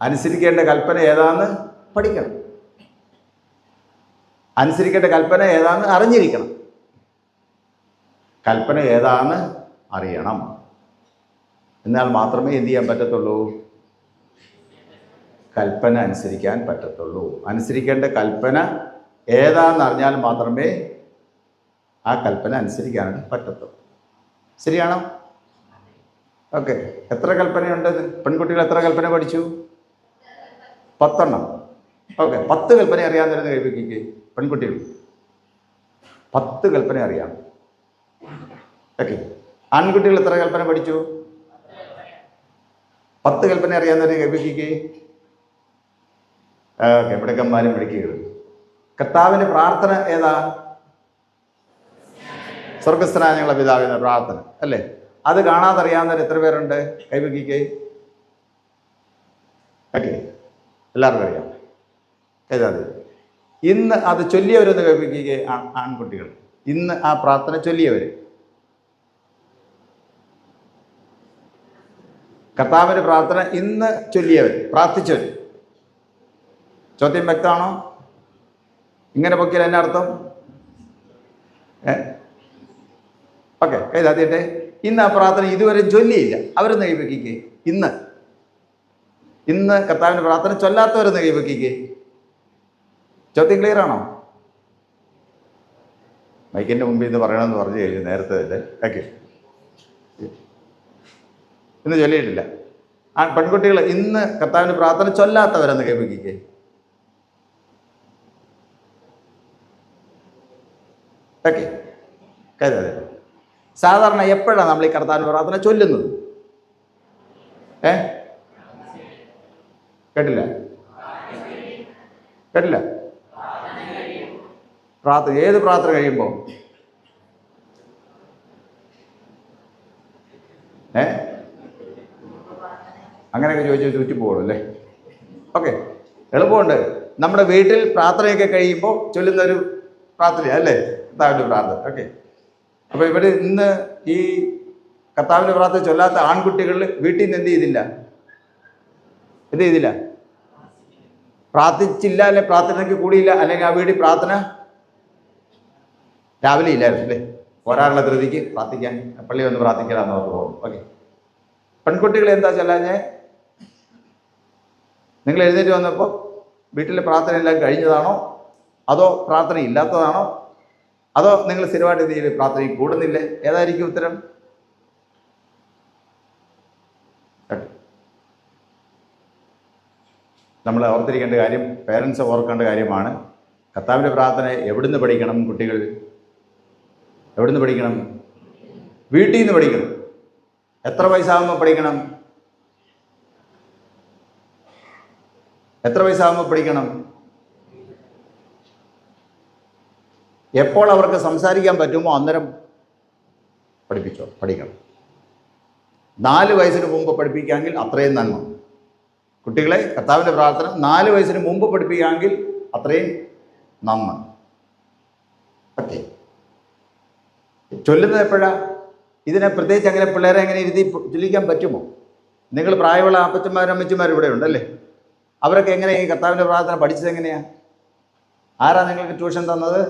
അനുസരിക്കേണ്ട കൽപ്പന ഏതാന്ന് പഠിക്കണം. അനുസരിക്കേണ്ട കൽപ്പന ഏതാന്ന് അറിഞ്ഞിരിക്കണം. കൽപ്പന ഏതാന്ന് അറിയണം. എന്നാൽ മാത്രമേ എന്ത് ചെയ്യാൻ പറ്റത്തുള്ളൂ? കൽപ്പന അനുസരിക്കാൻ പറ്റത്തുള്ളൂ. അനുസരിക്കേണ്ട കൽപ്പന ഏതാന്ന് അറിഞ്ഞാൽ മാത്രമേ ആ കൽപ്പന അനുസരിക്കാനായിട്ട് പറ്റത്തുള്ളൂ. ശരിയാണോ? ഓക്കെ, എത്ര കൽപ്പനയുണ്ട്? പെൺകുട്ടികൾ എത്ര കൽപ്പന പഠിച്ചു? 10 ഓക്കെ, 10 കൽപ്പന അറിയാമെന്നിരുന്ന് കൈവയ്ക്ക്. പെൺകുട്ടികൾ 10 കൽപ്പന അറിയാം. ഓക്കെ, ആൺകുട്ടികൾ എത്ര കൽപ്പന പഠിച്ചു? 10 കൽപ്പന അറിയാമെന്നിരുന്ന് കൈവയ്ക്ക്. ഓക്കെ, മിടുക്കന്മാരും മിടുക്കികൾ. കർത്താവിൻ്റെ പ്രാർത്ഥന ഏതാ? സ്വർഗസ്ഥനായ ഞങ്ങളുടെ പിതാവിന്റെ പ്രാർത്ഥന, അല്ലേ? അത് കാണാതറിയാവുന്നവർ എത്ര പേരുണ്ട്? കൈവയ്ക്ക്. ഓക്കെ, എല്ലാവർക്കും അറിയാം. ഏതാ? ഇന്ന് അത് ചൊല്ലിയവരൊന്ന് കൈവയ്ക്ക്. ആൺകുട്ടികൾ ഇന്ന് ആ പ്രാർത്ഥന ചൊല്ലിയവർ. കർത്താവിൻ്റെ പ്രാർത്ഥന ഇന്ന് ചൊല്ലിയവർ, പ്രാർത്ഥിച്ചവർ. ചോദ്യം വ്യക്തമാണോ? ഇങ്ങനെ പൊക്കിയാൽ എന്നാ അർത്ഥം? ഓക്കെ, കൈതാത്തിട്ടെ. ഇന്ന് ആ പ്രാർത്ഥന ഇതുവരെ ചൊല്ലിയില്ല, അവരൊന്ന് കൈവയ്ക്കേ. ഇന്ന് കർത്താവിൻ്റെ പ്രാർത്ഥന ചൊല്ലാത്തവരൊന്ന് കൈവയ്ക്കേ. ചോദ്യം ക്ലിയർ ആണോ? മൈക്കിൻ്റെ മുമ്പിൽ ഇന്ന് പറയണമെന്ന് പറഞ്ഞു കഴിഞ്ഞു നേരത്തെ തന്നെ. ഓക്കെ, ഇന്ന് ചൊല്ലിയിട്ടില്ല. ആ പെൺകുട്ടികൾ ഇന്ന് കർത്താവിൻ്റെ പ്രാർത്ഥന ചൊല്ലാത്തവരെന്ന് കൈവയ്ക്കേ. ഓക്കെ, കരുതാതെ. സാധാരണ എപ്പോഴാണ് നമ്മൾ ഈ കർത്താവിൻ്റെ പ്രാർത്ഥന ചൊല്ലുന്നത്? കേട്ടില്ല? പ്രാർത്ഥന ഏത് പ്രാർത്ഥന കഴിയുമ്പോൾ? അങ്ങനെയൊക്കെ ചോദിച്ചാൽ ചുറ്റിപ്പോകുള്ളൂ അല്ലേ? ഓക്കെ, എളുപ്പമുണ്ട്. നമ്മുടെ വീട്ടിൽ പ്രാർത്ഥനയൊക്കെ കഴിയുമ്പോൾ ചൊല്ലുന്നൊരു പ്രാർത്ഥന അല്ലേ കർത്താവിൻ്റെ പ്രാർത്ഥന. ഓക്കെ, അപ്പോൾ ഇവിടെ ഇന്ന് ഈ കർത്താവിൻ്റെ പ്രാർത്ഥന ചൊല്ലാത്ത ആൺകുട്ടികളിൽ വീട്ടിൽ നിന്ന് എന്ത് ചെയ്തില്ല? പ്രാർത്ഥിച്ചില്ല, അല്ലെ പ്രാർത്ഥനയ്ക്ക് കൂടിയില്ല, അല്ലെങ്കിൽ ആ വീട്ടിൽ പ്രാർത്ഥന രാവിലെ ഇല്ലായിരുന്നു അല്ലേ? പോരാറുള്ള ധൃതിക്ക് പ്രാർത്ഥിക്കാൻ പള്ളി വന്ന് പ്രാർത്ഥിക്കാമെന്ന് ഓർത്ത് പോകും. ഓക്കെ, പെൺകുട്ടികൾ എന്താ ചൊല്ലാഞ്ഞേ? നിങ്ങൾ എഴുന്നേറ്റ് വന്നപ്പോൾ വീട്ടിലെ പ്രാർത്ഥന എല്ലാം കഴിഞ്ഞതാണോ, അതോ പ്രാർത്ഥന ഇല്ലാത്തതാണോ, അതോ നിങ്ങൾ സ്ഥിരമായിട്ട് എന്ത് ചെയ്ത് പ്രാർത്ഥനയിൽ കൂടുന്നില്ലേ? ഏതായിരിക്കും ഉത്തരം? നമ്മൾ ഓർത്തിരിക്കേണ്ട കാര്യം, പേരൻസ് ഓർക്കേണ്ട കാര്യമാണ്. കർത്താവിൻ്റെ പ്രാർത്ഥന എവിടുന്ന് പഠിക്കണം? കുട്ടികൾ എവിടുന്ന് പഠിക്കണം? വീട്ടിൽ നിന്ന് പഠിക്കണം. എത്ര വയസ്സാകുമ്പോൾ പഠിക്കണം? എപ്പോൾ അവർക്ക് സംസാരിക്കാൻ പറ്റുമോ അന്നേരം പഠിക്കണം. 4 വയസ്സിന് മുമ്പ് പഠിപ്പിക്കാമെങ്കിൽ അത്രയും നന്മ. കുട്ടികളെ കർത്താവിൻ്റെ പ്രാർത്ഥന 4 വയസ്സിന് മുമ്പ് പഠിപ്പിക്കാമെങ്കിൽ അത്രയും നന്മ. ഓക്കെ, ചൊല്ലുന്നത് എപ്പോഴാണ്? ഇതിനെ പ്രത്യേകിച്ച് അങ്ങനെ പിള്ളേരെ എങ്ങനെ ഇരുത്തി ചൊല്ലിക്കാൻ പറ്റുമോ? നിങ്ങൾ പ്രായമുള്ള അപ്പച്ചന്മാരും അമ്മച്ചിമാരും ഇവിടെ ഉണ്ടല്ലേ? അവരൊക്കെ എങ്ങനെ ഈ കർത്താവിൻ്റെ പ്രാർത്ഥന പഠിച്ചത് എങ്ങനെയാണ്? ആരാ നിങ്ങൾക്ക് ട്യൂഷൻ തന്നത്?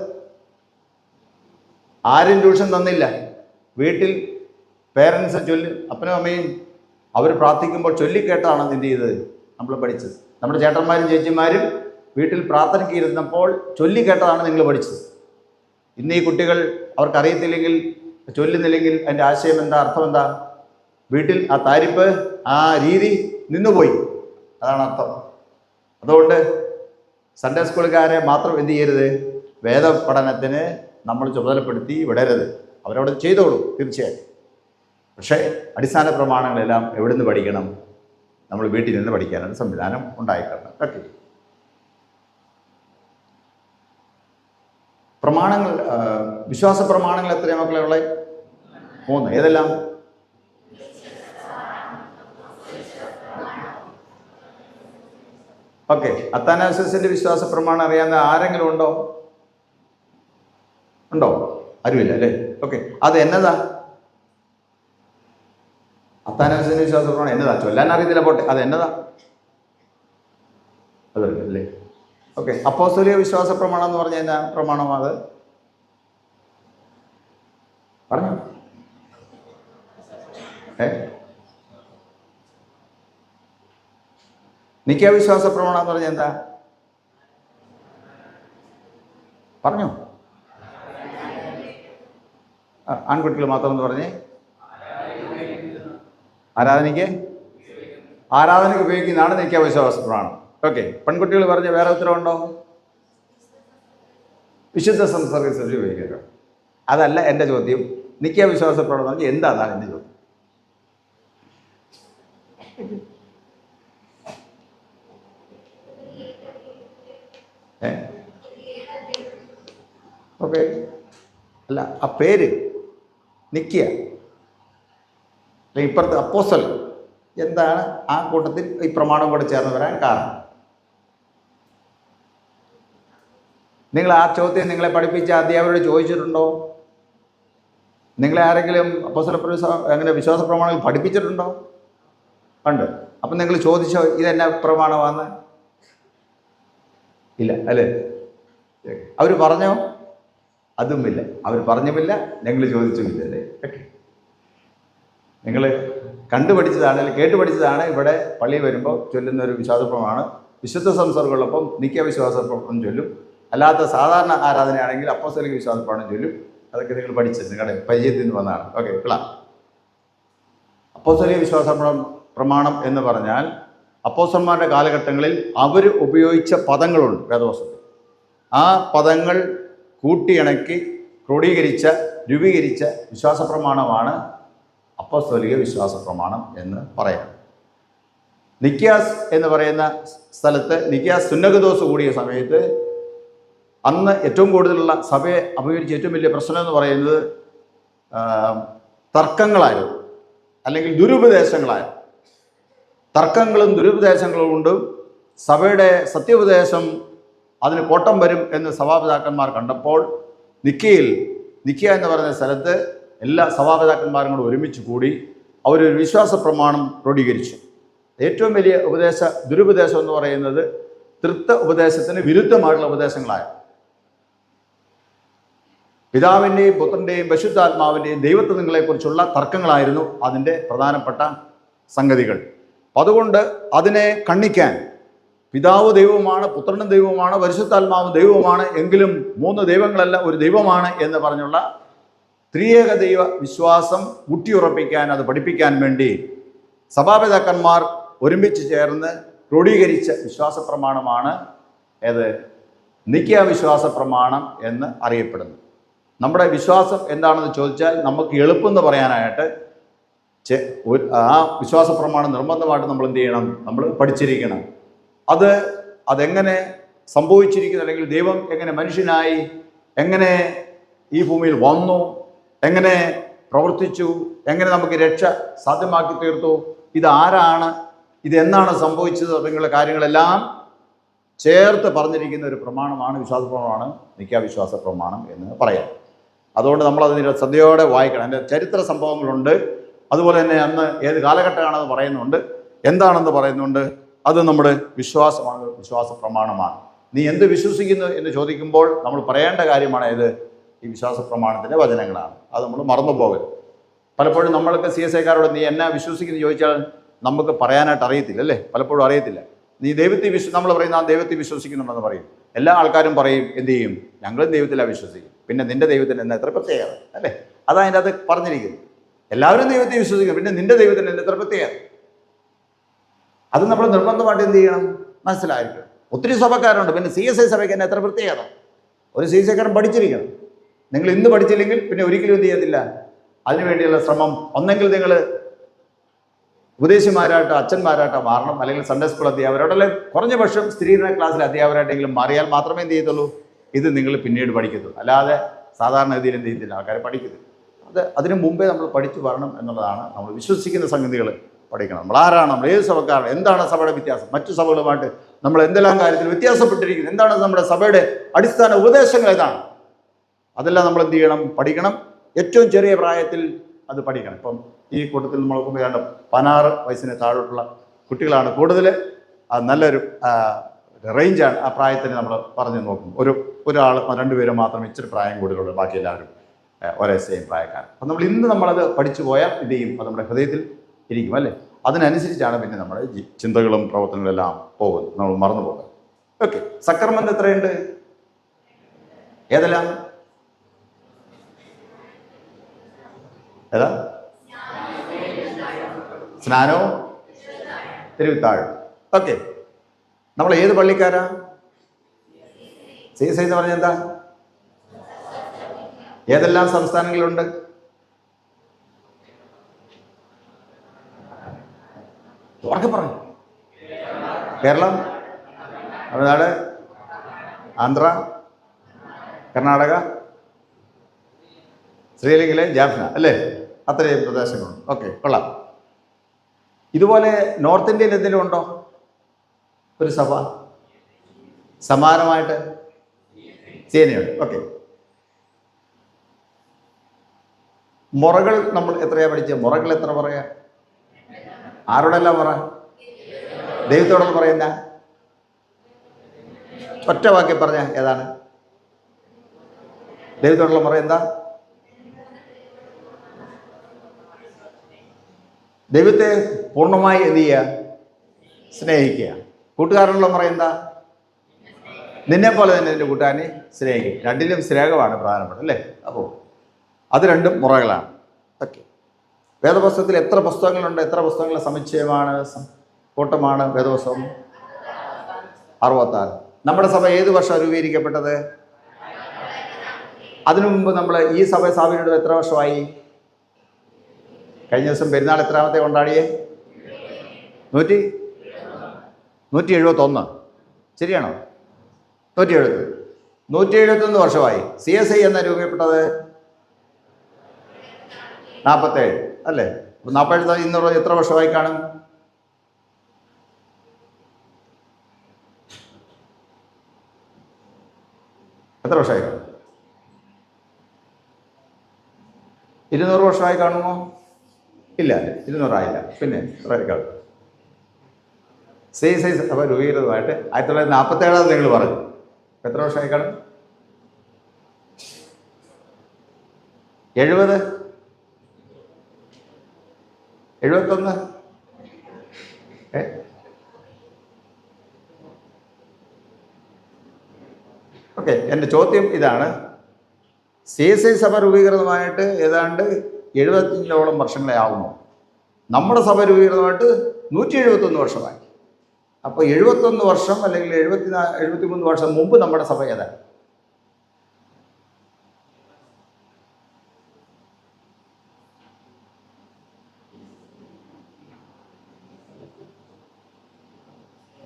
ആരും ട്യൂഷൻ തന്നില്ല. വീട്ടിൽ പേരൻസ് അപ്പനും അമ്മയും അവർ പ്രാർത്ഥിക്കുമ്പോൾ ചൊല്ലിക്കേട്ടാണ് എന്ത് ചെയ്തത് നമ്മൾ പഠിച്ചത്. നമ്മുടെ ചേട്ടന്മാരും ചേച്ചിമാരും വീട്ടിൽ പ്രാർത്ഥനയ്ക്ക് ഇരുന്നപ്പോൾ ചൊല്ലിക്കേട്ടതാണ് നിങ്ങൾ പഠിച്ചത്. ഇന്ന് ഈ കുട്ടികൾ അവർക്കറിയത്തില്ലെങ്കിൽ, ചൊല്ലുന്നില്ലെങ്കിൽ അതിൻ്റെ ആശയം എന്താ, അർത്ഥം എന്താ? വീട്ടിൽ ആ താരിപ്പ്, ആ രീതി നിന്നുപോയി, അതാണ് അർത്ഥം. അതുകൊണ്ട് സൺഡേ സ്കൂളുകാരെ മാത്രം എന്ത് ചെയ്യരുത്? വേദപഠനത്തിന് നമ്മൾ ചുമതലപ്പെടുത്തി വിടരുത്. അവരവിടെ ചെയ്തോളൂ തീർച്ചയായും. പക്ഷേ അടിസ്ഥാന പ്രമാണങ്ങളെല്ലാം എവിടെ നിന്ന് പഠിക്കണം? നമ്മൾ വീട്ടിൽ നിന്ന് പഠിക്കാനാണ് സംവിധാനം ഉണ്ടായിക്കണം. ഓക്കെ, പ്രമാണങ്ങൾ, വിശ്വാസ പ്രമാണങ്ങൾ എത്രയാണ് മക്കളെ ഉള്ളത്? 3. ഏതെല്ലാം? ഓക്കെ, അത്താനാസിന്റെ വിശ്വാസ പ്രമാണം അറിയാവുന്ന ആരെങ്കിലും ഉണ്ടോ? ആരുമില്ല അല്ലേ? ഓക്കെ, അത് എന്നതാ? അത്താനാസിന്റെ വിശ്വാസ പ്രമാണം എന്നതാ? ചൊല്ലാൻ അറിയത്തില്ല, പോട്ടെ, അത് എന്നതാ? അതല്ലേ? ഓക്കെ, അപ്പോസ്തലിക വിശ്വാസ പ്രമാണം എന്ന് പറഞ്ഞാൽ എന്നാ പ്രമാണം? അത് പറഞ്ഞു. നിക്കാ വിശ്വാസ പ്രമാണം എന്ന് പറഞ്ഞാൽ എന്താ? പറഞ്ഞു. ആൺകുട്ടികൾ മാത്രം എന്ന് പറഞ്ഞേ. ആരാധനയ്ക്ക് ഉപയോഗിക്കുന്നതാണ് നിക്കാ വിശ്വാസ പ്രമാണം. ഓക്കെ, പെൺകുട്ടികൾ പറഞ്ഞ വേറെ ഉത്തരവുണ്ടോ? വിശുദ്ധ സംസർഗ ഉപയോഗിക്കുക. അതല്ല എൻ്റെ ചോദ്യം. നിക്കാ വിശ്വാസ പ്രമാണം എന്ന് പറഞ്ഞാൽ എന്താ? എൻ്റെ ചോദ്യം. ഓക്കെ, അല്ല ആ പേര് നിക്കിയ, ഇപ്പുറത്ത് അപ്പോസ്തലൻ, എന്താണ് ആ കൂട്ടത്തിൽ ഈ പ്രമാണം കൂടെ ചേർന്ന് വരാൻ കാരണം? നിങ്ങൾ ആ ചോദ്യം നിങ്ങളെ പഠിപ്പിച്ച അധ്യാപകരോട് ചോദിച്ചിട്ടുണ്ടോ? നിങ്ങളെ ആരെങ്കിലും അങ്ങനെ വിശ്വാസ പ്രമാണങ്ങൾ പഠിപ്പിച്ചിട്ടുണ്ടോ? ഉണ്ട്. അപ്പം നിങ്ങൾ ചോദിച്ചോ ഇതെന്നാ പ്രമാണമാണെന്ന്? ഇല്ല അല്ലേ? അവർ പറഞ്ഞോ? അതുമില്ല. അവർ പറഞ്ഞുമില്ല, ഞങ്ങൾ ചോദിച്ചുമില്ല അല്ലേ? നിങ്ങൾ കണ്ടുപഠിച്ചതാണ് അല്ലെങ്കിൽ കേട്ട് പഠിച്ചതാണ്. ഇവിടെ പള്ളി വരുമ്പോൾ ചൊല്ലുന്ന ഒരു വിശ്വാസപ്രമാണം വിശുദ്ധ സംസർഗമുള്ളപ്പം നിത്യ വിശ്വാസപ്രമാണം ചൊല്ലും. അല്ലാത്ത സാധാരണ ആരാധനയാണെങ്കിൽ അപ്പോസ്തലിക വിശ്വാസപ്രമാണം ചൊല്ലും. അതൊക്കെ നിങ്ങൾ പഠിച്ചത് നിങ്ങളുടെ പരിചയത്തിൽ നിന്ന് വന്നതാണ്. Okay, class. അപ്പോസ്തലിക പ്രമാണം എന്ന് പറഞ്ഞാൽ അപ്പോസ്തലന്മാരുടെ കാലഘട്ടങ്ങളിൽ അവർ ഉപയോഗിച്ച പദങ്ങളുണ്ട് വേദപുസ്തകത്തിൽ. ആ പദങ്ങൾ കൂട്ടിയിണക്കി ക്രോഡീകരിച്ച രൂപീകരിച്ച വിശ്വാസപ്രമാണമാണ് അപ്പോസ്തലിക വിശ്വാസപ്രമാണം എന്ന് പറയാം. നിക്യാസ് എന്ന് പറയുന്ന സ്ഥലത്ത് നിക്യാസ് സുന്നകദോസ് കൂടിയ സമയത്ത് അന്ന് ഏറ്റവും കൂടുതലുള്ള സഭയെ അഭിമുഖീകരിച്ച ഏറ്റവും വലിയ പ്രശ്നം എന്ന് പറയുന്നത് തർക്കങ്ങളായിരുന്നു, അല്ലെങ്കിൽ ദുരുപദേശങ്ങളായിരുന്നു. തർക്കങ്ങളും ദുരുപദേശങ്ങളും കൊണ്ടും സഭയുടെ സത്യോപദേശം അതിന് കോട്ടം വരും എന്ന് സഭാപിതാക്കന്മാർ കണ്ടപ്പോൾ നിക്യ എന്ന് പറയുന്ന സ്ഥലത്ത് എല്ലാ സഭാപിതാക്കന്മാരും കൂടെ ഒരുമിച്ച് കൂടി അവരൊരു വിശ്വാസ പ്രമാണം ക്രോഡീകരിച്ചു. ഏറ്റവും വലിയ ദുരുപദേശം എന്ന് പറയുന്നത് തൃത്വ ഉപദേശത്തിന് വിരുദ്ധമായിട്ടുള്ള ഉപദേശങ്ങളായിരുന്നു. പിതാവിൻ്റെയും പുത്രൻ്റെയും പരിശുദ്ധാത്മാവിൻ്റെയും ദൈവത്വങ്ങളെക്കുറിച്ചുള്ള തർക്കങ്ങളായിരുന്നു അതിൻ്റെ പ്രധാനപ്പെട്ട സംഗതികൾ. അതുകൊണ്ട് അതിനെ ഖണ്ഡിക്കാൻ പിതാവ് ദൈവവുമാണ്, പുത്രനും ദൈവവുമാണ്, പരിശുദ്ധാത്മാവും ദൈവവുമാണ്, എങ്കിലും മൂന്ന് ദൈവങ്ങളല്ല ഒരു ദൈവമാണ് എന്ന് പറഞ്ഞുള്ള ത്രിയേക ദൈവ വിശ്വാസം ഊട്ടിയുറപ്പിക്കാൻ, അത് പഠിപ്പിക്കാൻ വേണ്ടി സഭാപിതാക്കന്മാർ ഒരുമിച്ച് ചേർന്ന് ക്രോഡീകരിച്ച വിശ്വാസ പ്രമാണമാണ് ഏത്? നിക്യ വിശ്വാസ പ്രമാണം എന്ന് അറിയപ്പെടുന്നു. നമ്മുടെ വിശ്വാസം എന്താണെന്ന് ചോദിച്ചാൽ നമുക്ക് എളുപ്പമെന്ന് പറയാനായിട്ട് ആ വിശ്വാസ പ്രമാണം നിർബന്ധമായിട്ട് നമ്മൾ എന്ത് ചെയ്യണം? നമ്മൾ പഠിച്ചിരിക്കണം. അതെങ്ങനെ സംഭവിച്ചിരിക്കുന്നു, അല്ലെങ്കിൽ ദൈവം എങ്ങനെ മനുഷ്യനായി, എങ്ങനെ ഈ ഭൂമിയിൽ വന്നു, എങ്ങനെ പ്രവർത്തിച്ചു, എങ്ങനെ നമുക്ക് രക്ഷ സാധ്യമാക്കി തീർത്തു, ഇതാരാണ്, ഇതെന്നാണ് സംഭവിച്ചത് തുടങ്ങിയുള്ള കാര്യങ്ങളെല്ലാം ചേർത്ത് പറഞ്ഞിരിക്കുന്ന ഒരു പ്രമാണമാണ് വിശ്വാസ പ്രമാണമാണ് നിക്യാവിശ്വാസ പ്രമാണം എന്ന് പറയാം. അതുകൊണ്ട് നമ്മളതിൻ്റെ ശ്രദ്ധയോടെ വായിക്കണം. അതിൻ്റെ ചരിത്ര സംഭവങ്ങളുണ്ട്, അതുപോലെ തന്നെ അന്ന് ഏത് കാലഘട്ടമാണെന്ന് പറയുന്നുണ്ട്, എന്താണെന്ന് പറയുന്നുണ്ട്. അത് നമ്മുടെ വിശ്വാസമാണ്, വിശ്വാസ പ്രമാണമാണ്. നീ എന്ത് വിശ്വസിക്കുന്നു എന്ന് ചോദിക്കുമ്പോൾ നമ്മൾ പറയേണ്ട കാര്യമാണ് ഏത്? ഈ വിശ്വാസ പ്രമാണത്തിൻ്റെ വചനങ്ങളാണ്. അത് നമ്മൾ മറന്നു പോകരുത്. പലപ്പോഴും നമ്മൾക്ക് CSIക്കാരോട് നീ എന്നാ വിശ്വസിക്കുന്നു ചോദിച്ചാൽ നമുക്ക് പറയാനായിട്ട് അറിയത്തില്ല അല്ലേ? പലപ്പോഴും അറിയത്തില്ല. നീ നമ്മൾ പറയുന്ന ആ ദൈവത്തെ വിശ്വസിക്കുന്നുണ്ടെന്ന് പറയും. എല്ലാ ആൾക്കാരും പറയും എന്ത് ചെയ്യും? ഞങ്ങളും ദൈവത്തിലാണ് വിശ്വസിക്കും. പിന്നെ നിന്റെ ദൈവത്തിന് എന്ന എത്ര പ്രത്യേകത അല്ലേ? അതാ അതിൻ്റെ അത് പറഞ്ഞിരിക്കുന്നത്. എല്ലാവരും ദൈവത്തെ വിശ്വസിക്കും, പിന്നെ നിന്റെ ദൈവത്തിന് എന്ന എത്ര പ്രത്യേകത. അത് നമ്മൾ നിർബന്ധമായിട്ട് എന്ത് ചെയ്യണം? മനസ്സിലായിരിക്കും. ഒത്തിരി സഭക്കാരുണ്ട്, പിന്നെ CSI സഭയ്ക്ക് എന്നെ എത്ര പ്രത്യേകത. ഒരു CSIക്കാരൻ പഠിച്ചിരിക്കണം. നിങ്ങൾ ഇന്ന് പഠിച്ചില്ലെങ്കിൽ പിന്നെ ഒരിക്കലും എന്ത് ചെയ്യത്തില്ല. അതിനുവേണ്ടിയുള്ള ശ്രമം ഒന്നെങ്കിൽ നിങ്ങൾ ഉപദേശിമാരായിട്ടോ അച്ഛന്മാരായിട്ടോ മാറണം, അല്ലെങ്കിൽ സൺഡേ സ്കൂൾ അധ്യാപകരോടല്ലേ കുറഞ്ഞ പക്ഷം സ്ത്രീധന ക്ലാസ്സിലെ അധ്യാപകരായിട്ടെങ്കിലും മാറിയാൽ മാത്രമേ എന്ത് ചെയ്യത്തുള്ളൂ, ഇത് നിങ്ങൾ പിന്നീട് പഠിക്കത്തുള്ളൂ. അല്ലാതെ സാധാരണ ഗതിയിൽ എന്ത് ചെയ്യത്തില്ല, ആൾക്കാരെ പഠിക്കത്തില്ല. അതിനു മുമ്പേ നമ്മൾ പഠിച്ചു വരണം എന്നുള്ളതാണ്. നമ്മൾ വിശ്വസിക്കുന്ന സംഗതികൾ പഠിക്കണം. നമ്മൾ ആരാണ്, നമ്മൾ ഏത് സഭക്കാരാണ്, എന്താണ് സഭയുടെ വ്യത്യാസം, മറ്റു സഭകളുമായിട്ട് നമ്മൾ എന്തെല്ലാം കാര്യത്തിൽ വ്യത്യാസപ്പെട്ടിരിക്കുന്നത്, എന്താണ് നമ്മുടെ സഭയുടെ അടിസ്ഥാന ഉപദേശങ്ങൾ ഏതാണ്, അതെല്ലാം നമ്മൾ എന്ത് ചെയ്യണം? പഠിക്കണം. ഏറ്റവും ചെറിയ പ്രായത്തിൽ അത് പഠിക്കണം. ഇപ്പം ഈ കൂട്ടത്തിൽ നമ്മൾ നോക്കുമ്പോൾ 16 വയസ്സിന് താഴോട്ടുള്ള കുട്ടികളാണ് കൂടുതൽ. നല്ലൊരു റേഞ്ചാണ് ആ പ്രായത്തിന് നമ്മൾ പറഞ്ഞു നോക്കും. ഒരാൾ 2 പേര് മാത്രം ഇച്ചിരി പ്രായം കൂടുതലുള്ളൂ, ബാക്കി എല്ലാവരും ഒരേ സെയിം പ്രായക്കാർ. അപ്പം നമ്മളത് പഠിച്ചു പോയാൽ എന്ത് ചെയ്യും? അത് നമ്മുടെ ഹൃദയത്തിൽ ഇരിക്കും അല്ലേ? അതിനനുസരിച്ചാണ് പിന്നെ നമ്മുടെ ചിന്തകളും പ്രവർത്തനങ്ങളും എല്ലാം പോകുന്നത്, നമ്മൾ മറന്നു പോകുന്നത്. ഓക്കെ, സക്രമന്റ് എത്രയുണ്ട്? ഏതെല്ലാം? ഏതാ? സ്നാനവും തിരുവിത്താഴും. ഓക്കെ, നമ്മൾ ഏത് പള്ളിക്കാരാ? CSI എന്ന് പറഞ്ഞാൽ എന്താ? ഏതെല്ലാം സംസ്ഥാനങ്ങളിലുണ്ട്? ഉറക്കെ പറഞ്ഞു. കേരളം, തമിഴ്നാട്, ആന്ധ്ര, കർണാടക, ശ്രീലങ്കയിലെ ജാഫ്ന അല്ലേ? അത്രയും പ്രദേശങ്ങളുണ്ട്. ഓക്കെ, കൊള്ളാം. ഇതുപോലെ നോർത്ത് ഇന്ത്യയിൽ എന്തെങ്കിലും ഉണ്ടോ ഒരു സഭ സമാനമായിട്ട്? സേനയുണ്ട്. ഓക്കെ. മുറകൾ നമ്മൾ എത്രയാ പഠിച്ചത്? മുറകൾ എത്ര പറയാ? ആരോടെല്ലാം മുറ? ദൈവത്തോടൊന്ന് പറയുന്ന ഒറ്റ വാക്കി പറഞ്ഞ ഏതാണ് ദൈവത്തോടുള്ള മുറ? എന്താ? ദൈവത്തെ പൂർണ്ണമായി എന്ത് ചെയ്യുക? സ്നേഹിക്കുക. കൂട്ടുകാരനുള്ള മുറ എന്താ? നിന്നെ പോലെ തന്നെ നിന്റെ കൂട്ടുകാരനെ സ്നേഹിക്കും. രണ്ടിലും സ്നേഹമാണ് പ്രധാനപ്പെട്ടത് അല്ലേ? അപ്പോൾ അത് രണ്ടും മുറകളാണ്. ഓക്കെ. വേദപുസ്തകത്തിൽ എത്ര പുസ്തകങ്ങളുണ്ട്? എത്ര പുസ്തകങ്ങളുടെ സമുച്ചയമാണ്, കൂട്ടമാണ് വേദപുസ്തകം? 66. നമ്മുടെ സഭ ഏത് വർഷം രൂപീകരിക്കപ്പെട്ടത്? അതിനു മുമ്പ് നമ്മൾ ഈ സഭ സ്ഥാപിച്ചിട്ട് എത്ര വർഷമായി? കഴിഞ്ഞ ദിവസം പെരുന്നാൾ എത്രാമത്തെ കൊണ്ടാടിയേ? 171. ശരിയാണോ? 171 വർഷമായി. CSI എന്ന രൂപപ്പെട്ടത് 47 അല്ലേ? 47 ഇന്ന് എത്ര വർഷമായി കാണും? എത്ര വർഷമായി കാണും? 200 വർഷമായി കാണുമോ? ഇല്ല, 200 ആയില്ല. പിന്നെ CSI സഭ രൂപീകൃതമായിട്ട് 1947 നിങ്ങൾ പറഞ്ഞു. എത്ര വർഷമായി കാണും? 70, 71. ഓക്കെ. എൻ്റെ ചോദ്യം ഇതാണ്. CSI സഭ രൂപീകൃതമായിട്ട് ഏതാണ്ട് 75ഓളം വർഷങ്ങളെ ആവുന്നു. നമ്മുടെ സഭ രൂപീകൃതമായിട്ട് 171 വർഷമായി. അപ്പോൾ 71 വർഷം അല്ലെങ്കിൽ 73 വർഷം മുമ്പ് നമ്മുടെ സഭ ഏതാണ്?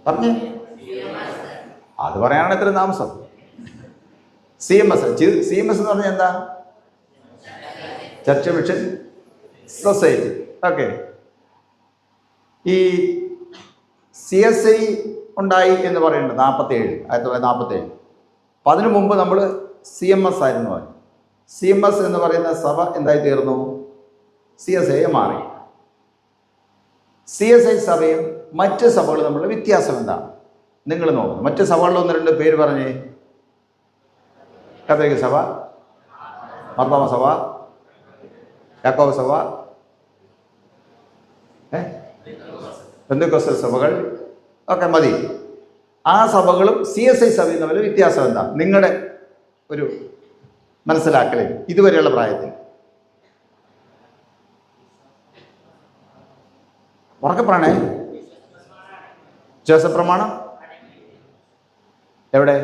പറഞ്ഞേ. അത് പറയാനാണ് ഇത്ര താമസം. CMS എന്ന് പറഞ്ഞാൽ എന്താ? Church mission society. ഓക്കെ. ഈ CSI ഉണ്ടായി എന്ന് പറയുന്നത് 1947. അപ്പം അതിനു മുമ്പ് നമ്മൾ CMS ആയിരുന്നു. CMS എന്ന് പറയുന്ന സഭ എന്തായി തീർന്നു? CSI മാറി. CSI സഭയും മറ്റ് സഭകളും തമ്മിലുള്ള വ്യത്യാസം എന്താണ്? നിങ്ങൾ നോക്കണം. മറ്റ് സഭകളിൽ 1-2 പേര് പറഞ്ഞേ. കത്തോലിക്ക സഭ, മാർത്തോമ സഭ, യാക്കോബ സഭ, പെന്തക്കോസ്തൽ സഭകൾ. ഒക്കെ മതി. ആ സഭകളും CSI സഭയും തമ്മിൽ വ്യത്യാസം എന്താ? നിങ്ങളുടെ ഒരു മനസ്സിലാക്കലേ ഇതുവരെയുള്ള പ്രായത്തിൽ. ഉറക്കെ പറയണേ. വിശ്വാസ പ്രമാണം എവിടെ?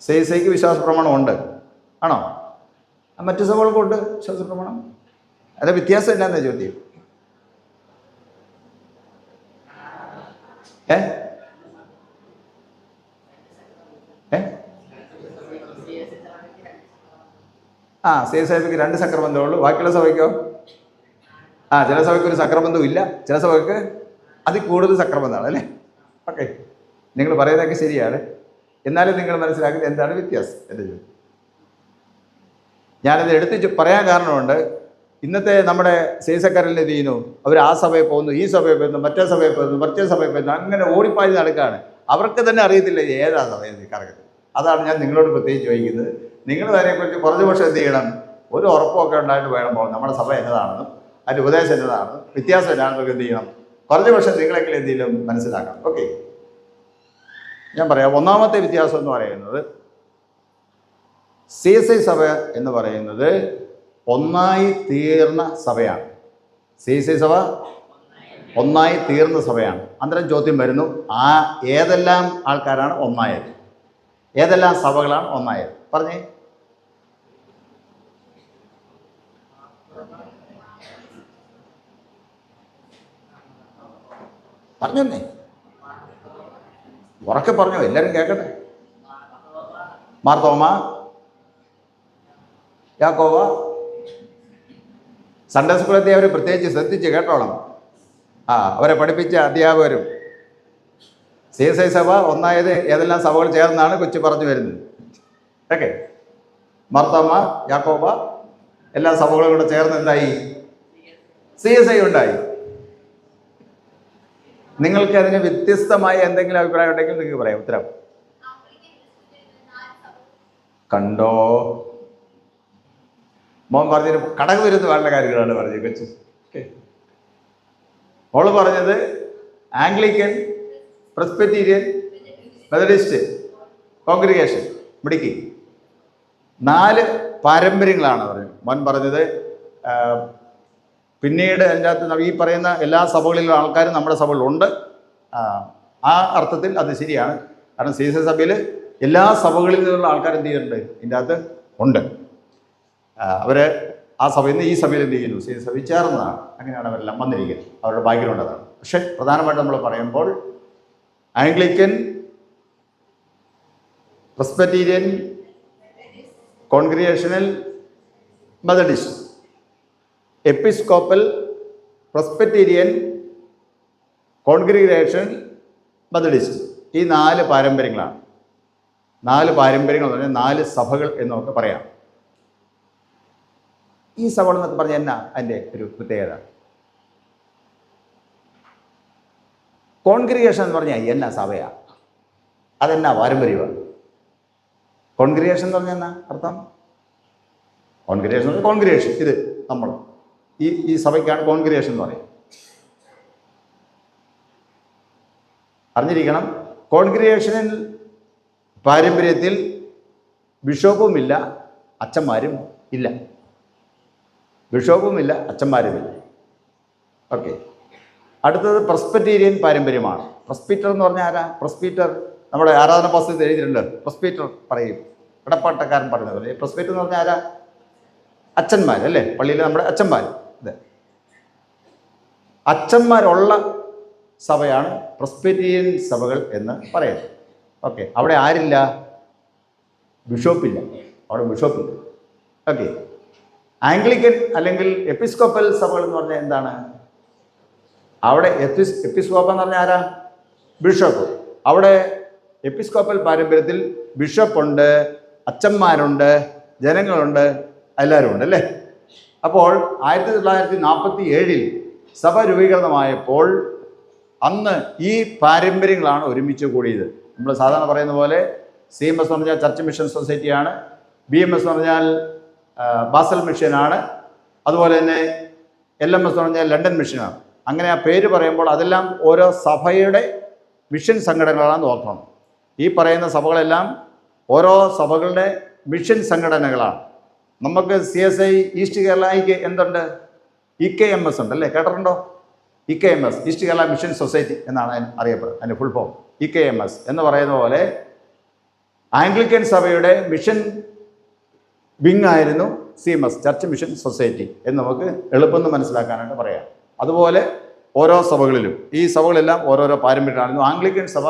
CSIക്ക് വിശ്വാസ പ്രമാണം ഉണ്ട്. ആണോ? മറ്റു സഭകൾക്കും ഉണ്ട് വിശ്വാസ പ്രമാണം. അതിൻ്റെ വ്യത്യാസം എന്നാന്ന് ചോദ്യം. CSIക്ക് 2 സക്രമന്തേ ഉള്ളൂ. ബാക്കിയുള്ള സഭയ്ക്കോ? ചില സഭയ്ക്ക് ഒരു സക്രമന്തവും ഇല്ല. ചില സഭയ്ക്ക് അതിൽ കൂടുതൽ സക്രമന്താണ് അല്ലേ? ഓക്കെ. നിങ്ങൾ പറയുന്നതൊക്കെ ശരിയാണ്. എന്നാലും നിങ്ങൾ മനസ്സിലാക്കുന്നത് എന്താണ് വ്യത്യാസം എൻ്റെ ചോദ്യം. ഞാനത് എടുത്ത് പറയാൻ കാരണമുണ്ട്. ഇന്നത്തെ നമ്മുടെ CSIക്കാരെല്ലാം എന്ത് ചെയ്യുന്നു? അവർ ആ സഭയിൽ പോകുന്നു, ഈ സഭയിൽ പോകുന്നു, മറ്റേ സഭയിൽ പോകുന്നു, മറ്റേ സഭയിൽ പോകുന്നു, അങ്ങനെ ഓടിപ്പായി നടക്കുകയാണ്. അവർക്ക് തന്നെ അറിയത്തില്ല ഏതാ സഭയിൽ കറങ്ങുന്നത്. അതാണ് ഞാൻ നിങ്ങളോട് പ്രത്യേകിച്ച് ചോദിക്കുന്നത്. നിങ്ങൾ അതിനെക്കുറിച്ച് കുറച്ച് വർഷം എന്ത് ചെയ്യണം? ഒരു ഉറപ്പമൊക്കെ ഉണ്ടായിട്ട് വേണം പോകണം. നമ്മുടെ സഭ എന്നതാണെന്നും അതിൻ്റെ ഉപദേശം എന്നതാണെന്നും വ്യത്യാസം എന്നാണെന്നൊക്കെ എന്ത് ചെയ്യണം? കുറച്ച് വർഷം നിങ്ങളെങ്കിലും എന്തെങ്കിലും മനസ്സിലാക്കണം. ഓക്കെ. ഞാൻ പറയാം. ഒന്നാമത്തെ വ്യത്യാസം എന്ന് പറയുന്നത് CSI സഭ എന്ന് പറയുന്നത് ഒന്നായി തീർന്ന സഭയാണ്. CSI സഭ ഒന്നായി തീർന്ന സഭയാണ്. അന്നേരം ചോദ്യം വരുന്നു, ഏതെല്ലാം ആൾക്കാരാണ് ഒന്നായത്? ഏതെല്ലാം സഭകളാണ് ഒന്നായത്? പറഞ്ഞേ. പറഞ്ഞേ. ഉറക്കെ പറഞ്ഞോ, എല്ലാവരും കേൾക്കട്ടെ. മാർത്തോമ, യാക്കോബ. സൺഡേ സ്കൂളത്തെ അവർ പ്രത്യേകിച്ച് ശ്രദ്ധിച്ച് കേട്ടോളാം. അവരെ പഠിപ്പിച്ച അധ്യാപകരും CSI സഭ ഒന്നായത് ഏതെല്ലാം സഭകൾ ചേർന്നാണ് കൊച്ചു പറഞ്ഞു വരുന്നത്. ഓക്കെ, മാർത്തോമ, യാക്കോബ എല്ലാ സഭകളും കൂടെ ചേർന്ന് എന്തായി? CSI ഉണ്ടായി. നിങ്ങൾക്ക് അതിന് വ്യത്യസ്തമായ എന്തെങ്കിലും അഭിപ്രായം ഉണ്ടെങ്കിൽ നിങ്ങൾക്ക് പറയാം. ഉത്തരം കണ്ടോ? മോൻ പറഞ്ഞത് കടകവിരുദ്ധമായുള്ള കാര്യങ്ങളാണ് പറഞ്ഞത് കൊച്ചു. മോള് പറഞ്ഞത് ആംഗ്ലിക്കൻ, പ്രസ്ബിറ്റീരിയൻ, മെത്തഡിസ്റ്റ്, കോൺഗ്രിഗേഷൻ, മിടുക്കി 4 പാരമ്പര്യങ്ങളാണ് പറഞ്ഞത്. മോൻ പറഞ്ഞത് പിന്നീട് അതിൻ്റെ അകത്ത് ഈ പറയുന്ന എല്ലാ സഭകളിലും ആൾക്കാരും നമ്മുടെ സഭകളിലുണ്ട്. ആ അർത്ഥത്തിൽ അത് ശരിയാണ്. കാരണം CSI സഭയിൽ എല്ലാ സഭകളിൽ നിന്നുള്ള ആൾക്കാർ എന്ത് ചെയ്യുന്നുണ്ട്? ഇതിൻ്റെ അകത്ത് ഉണ്ട്. അവർ ആ സഭയിൽ നിന്ന് ഈ സഭയിൽ എന്ത് ചെയ്യുന്നു? CSI സഭയിൽ ചേർന്നതാണ്. അങ്ങനെയാണ് അവരെല്ലാം വന്നിരിക്കുന്നത്. അവരുടെ ബാക്ക്ഗ്രൗണ്ട് അതാണ്. പക്ഷേ പ്രധാനമായിട്ട് നമ്മൾ പറയുമ്പോൾ Anglican, Presbyterian, congregational, Methodist, episcopal, Presbyterian, congregational, Methodist, ഈ 4 പാരമ്പര്യങ്ങളാണ്. 4 പാരമ്പര്യങ്ങൾ എന്ന് പറഞ്ഞാൽ 4 സഭകൾ എന്ന് നമുക്ക് പറയാം. ഈ സഭകൾ എന്നൊക്കെ പറഞ്ഞാൽ എന്നാ അതിൻ്റെ ഒരു പ്രത്യേകത? കോൺഗ്രിഗേഷൻ എന്ന് പറഞ്ഞാൽ എന്നാ സഭയാണ്? അതെന്നാ പാരമ്പര്യമാണ്? കോൺഗ്രിഗേഷൻ എന്ന് പറഞ്ഞാൽ എന്നാ അർത്ഥം? കോൺഗ്രിഗേഷൻ എന്ന് പറഞ്ഞാൽ കോൺഗ്രിഗേഷൻ, ഇത് നമ്മൾ ഈ സഭയ്ക്കാണ് കോൺഗ്രിഗേഷൻ എന്ന് പറയുന്നത്. അറിഞ്ഞിരിക്കണം, കോൺഗ്രിഗേഷനിൽ പാരമ്പര്യത്തിൽ ബിഷപ്പുമില്ല, അച്ഛന്മാരും ഇല്ല. ബിഷപ്പുമില്ല, അച്ഛന്മാരുമില്ല. ഓക്കെ. അടുത്തത് പ്രസ്ബിറ്റീരിയൻ പാരമ്പര്യമാണ്. പ്രസ്ബിറ്റർ എന്ന് പറഞ്ഞാൽ ആരാ? പ്രസ്ബിറ്റർ നമ്മുടെ ആരാധന പുസ്തകത്തിൽ എഴുതിയിട്ടുണ്ട്. പ്രസ്ബിറ്റർ പറയും, ഇടപ്പാട്ടക്കാരൻ പറയുന്നത്. പ്രസ്ബിറ്റർ എന്ന് പറഞ്ഞാൽ ആരാ? അച്ഛന്മാർ അല്ലേ? പള്ളിയിൽ നമ്മുടെ അച്ഛന്മാർ. ഇത് അച്ഛന്മാരുള്ള സഭയാണ് പ്രസ്ബിറ്റീരിയൻ സഭകൾ എന്ന് പറയുന്നത്. ഓക്കെ. അവിടെ ആരില്ല? ബിഷപ്പില്ല. അവിടെ ബിഷപ്പില്ല. ഓക്കെ. ആംഗ്ലിക്കൻ അല്ലെങ്കിൽ എപ്പിസ്കോപ്പൽ സഭകൾ എന്ന് പറഞ്ഞാൽ എന്താണ്? അവിടെ എപ്പിസ്കോപ്പ എന്ന് പറഞ്ഞാൽ ആരാ? ബിഷപ്പ്. അവിടെ എപ്പിസ്കോപ്പൽ പാരമ്പര്യത്തിൽ ബിഷപ്പുണ്ട്, അച്ഛന്മാരുണ്ട്, ജനങ്ങളുണ്ട്, എല്ലാവരും ഉണ്ട് അല്ലേ? അപ്പോൾ 1947 സഭ രൂപീകരണമായപ്പോൾ അന്ന് ഈ പാരമ്പര്യങ്ങളാണ് ഒരുമിച്ച് കൂടിയത്. നമ്മൾ സാധാരണ പറയുന്ന പോലെ CMS എന്ന് പറഞ്ഞാൽ ചർച്ച് മിഷൻ സൊസൈറ്റിയാണ്, BMS എന്ന് പറഞ്ഞാൽ ബാസൽ മിഷനാണ്, അതുപോലെ തന്നെ LMS എന്ന് പറഞ്ഞാൽ ലണ്ടൻ മിഷനാണ്. അങ്ങനെ ആ പേര് പറയുമ്പോൾ അതെല്ലാം ഓരോ സഭയുടെ മിഷൻ സംഘടനകളാണെന്ന് ഓർക്കണം. ഈ പറയുന്ന സഭകളെല്ലാം ഓരോ സഭകളുടെ മിഷൻ സംഘടനകളാണ്. നമുക്ക് CSI ഈസ്റ്റ് കേരളയ്ക്ക് എന്തുണ്ട്? EKMS ഉണ്ട് അല്ലേ? കേട്ടിട്ടുണ്ടോ? EKMS, east Kerala mission society എന്നാണ് അറിയപ്പെടുന്നത്. അതിൻ്റെ ഫുൾ ഫോം EKMS എന്ന് പറയുന്ന പോലെ ആംഗ്ലിക്കൻ സഭയുടെ മിഷൻ വിങ് ആയിരുന്നു CMS, ചർച്ച് മിഷൻ സൊസൈറ്റി എന്ന് നമുക്ക് എളുപ്പം മനസ്സിലാക്കാനായിട്ട് പറയാം. അതുപോലെ ഓരോ സഭകളിലും ഈ സഭകളെല്ലാം ഓരോരോ പാരമ്പര്യമായിരുന്നു. ആംഗ്ലിക്കൻ സഭ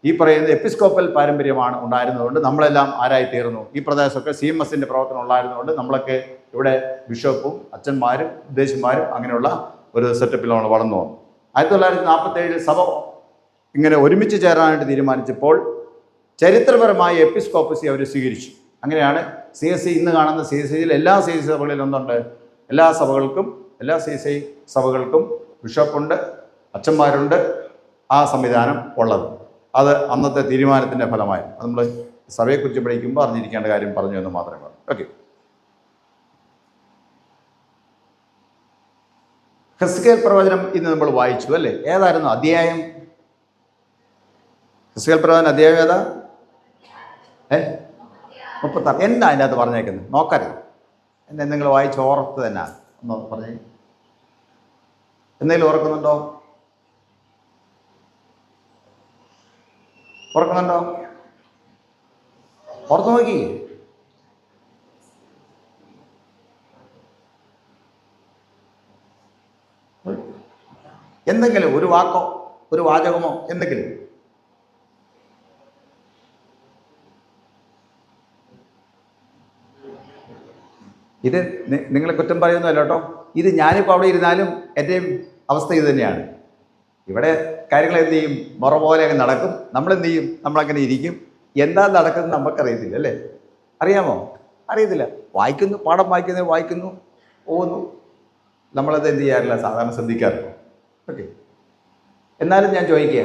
ഈ പറയുന്ന എപ്പിസ്കോപ്പൽ പാരമ്പര്യമാണ് ഉണ്ടായിരുന്നതുകൊണ്ട് നമ്മളെല്ലാം ആരായിത്തീർന്നു. ഈ പ്രദേശമൊക്കെ CMSൻ്റെ പ്രവർത്തനം ഉണ്ടായിരുന്നതുകൊണ്ട് നമ്മളൊക്കെ ഇവിടെ ബിഷപ്പും അച്ഛന്മാരും ഉദ്ദേശന്മാരും അങ്ങനെയുള്ള ഒരു സെറ്റപ്പിൽ നമ്മൾ വളർന്നു വന്നു. 1947 സഭ ഇങ്ങനെ ഒരുമിച്ച് ചേരാനായിട്ട് തീരുമാനിച്ചപ്പോൾ ചരിത്രപരമായ എപ്പിസ്കോപ്പസി അവർ സ്വീകരിച്ചു. അങ്ങനെയാണ് CSI ഇന്ന് കാണുന്ന CSIയിൽ എല്ലാ CSI സഭകളിലും ഒന്നുണ്ട്. എല്ലാ CSI സഭകൾക്കും ബിഷപ്പുണ്ട്, അച്ഛന്മാരുണ്ട്, ആ സംവിധാനം ഉള്ളത്. അത് അന്നത്തെ തീരുമാനത്തിൻ്റെ ഫലമായി അത് നമ്മൾ സഭയെക്കുറിച്ച് പഠിക്കുമ്പോൾ അറിഞ്ഞിരിക്കേണ്ട കാര്യം പറഞ്ഞു എന്ന് മാത്രമേ പറഞ്ഞു. ഓക്കെ. ഹെസ്കേൽ പ്രവചനം ഇന്ന് നമ്മൾ വായിച്ചു അല്ലേ? ഏതായിരുന്നു അധ്യായം? ഹെസ്കേൽ പ്രവചനം അധ്യായം ഏതാ? 36. എന്താ അതിൻ്റെ അകത്ത് പറഞ്ഞേക്കുന്നത്? നോക്കരുത്. എന്തെങ്കിലും വായിച്ച് ഓർത്ത് തന്നെ ഒന്ന് പറഞ്ഞേ. എന്തെങ്കിലും ഓർക്കുന്നുണ്ടോ? ഓർത്ത് നോക്കി. എന്തെങ്കിലും ഒരു വാക്കോ ഒരു വാചകമോ എന്തെങ്കിലും. ഇത് നിങ്ങളെ കുറ്റം പറയുന്നതല്ല കേട്ടോ. ഇത് ഞാനിപ്പോൾ അവിടെ ഇരുന്നാലും എൻ്റെയും അവസ്ഥ ഇത് തന്നെയാണ്. ഇവിടെ കാര്യങ്ങൾ എന്ത് ചെയ്യും? മുറ പോലെ അങ്ങ് നടക്കും. നമ്മളെന്ത് ചെയ്യും? നമ്മളങ്ങനെ ഇരിക്കും. എന്താ നടക്കുന്നത് നമുക്കറിയത്തില്ല, അല്ലേ? അറിയാമോ? അറിയത്തില്ല. വായിക്കുന്നു, പാഠം വായിക്കുന്നു, പോകുന്നു. നമ്മളത് എന്ത് ചെയ്യാറില്ല, സാധാരണ ശ്രദ്ധിക്കാറില്ല. ഓക്കെ. എന്നാലും ഞാൻ ചോദിക്കുക,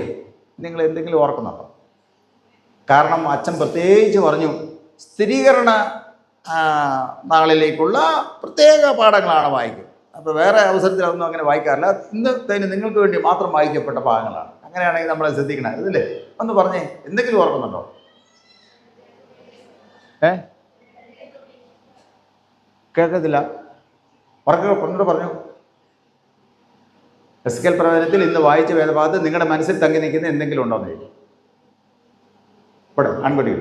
നിങ്ങൾ എന്തെങ്കിലും ഓർക്കുന്നുണ്ടോ? കാരണം അച്ഛൻ പ്രത്യേകിച്ച് പറഞ്ഞു, സ്ഥിരീകരണ നാളിലേക്കുള്ള പ്രത്യേക പാഠങ്ങളാണ് വായിക്കുക. അപ്പോൾ വേറെ അവസരത്തിലൊന്നും അങ്ങനെ വായിക്കാറില്ല. ഇന്നത്തേന് നിങ്ങൾക്ക് വേണ്ടി മാത്രം വായിക്കപ്പെട്ട ഭാഗങ്ങളാണ്. അങ്ങനെയാണെങ്കിൽ നമ്മളെ ശ്രദ്ധിക്കണം, ഇതല്ലേ? ഒന്ന് പറഞ്ഞേ, എന്തെങ്കിലും ഓർക്കുന്നുണ്ടോ? കേൾക്കത്തില്ല. പറഞ്ഞു പറഞ്ഞു. എസ്കേൽ പ്രവചനത്തിൽ ഇന്ന് വായിച്ച വേദഭാഗത്ത് നിങ്ങളുടെ മനസ്സിൽ തങ്ങി നിൽക്കുന്ന എന്തെങ്കിലും ഉണ്ടോ എന്ന് ചോദിക്കും. ഇവിടെ ആൺകുട്ടികൾ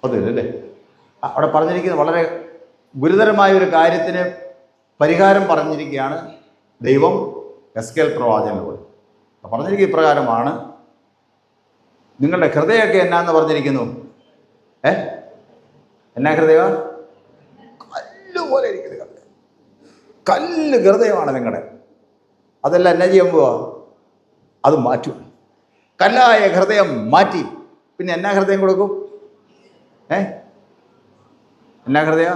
ഒന്നുമില്ലല്ലേ? അവിടെ പറഞ്ഞിരിക്കുന്നത് വളരെ ഗുരുതരമായ ഒരു കാര്യത്തിന് പരിഹാരം പറഞ്ഞിരിക്കുകയാണ് ദൈവം എസ്കേൽ പ്രവാചകനിലൂടെ. പറഞ്ഞിരിക്കുന്ന ഇപ്രകാരമാണ്, നിങ്ങളുടെ ഹൃദയമൊക്കെ എന്നാന്ന് പറഞ്ഞിരിക്കുന്നു. എന്നാ ഹൃദയ? കല്ലുപോലെ ഇരിക്കുന്നത് ഹൃദയം. കല്ല് ഹൃദയമാണ് നിങ്ങളുടെ. അതെല്ലാം എന്നാ ചെയ്യാൻ പോവാ? അത് മാറ്റും. കല്ലായ ഹൃദയം മാറ്റി പിന്നെ എന്നാ ഹൃദയം കൊടുക്കും? എന്നാ ഹൃദയ?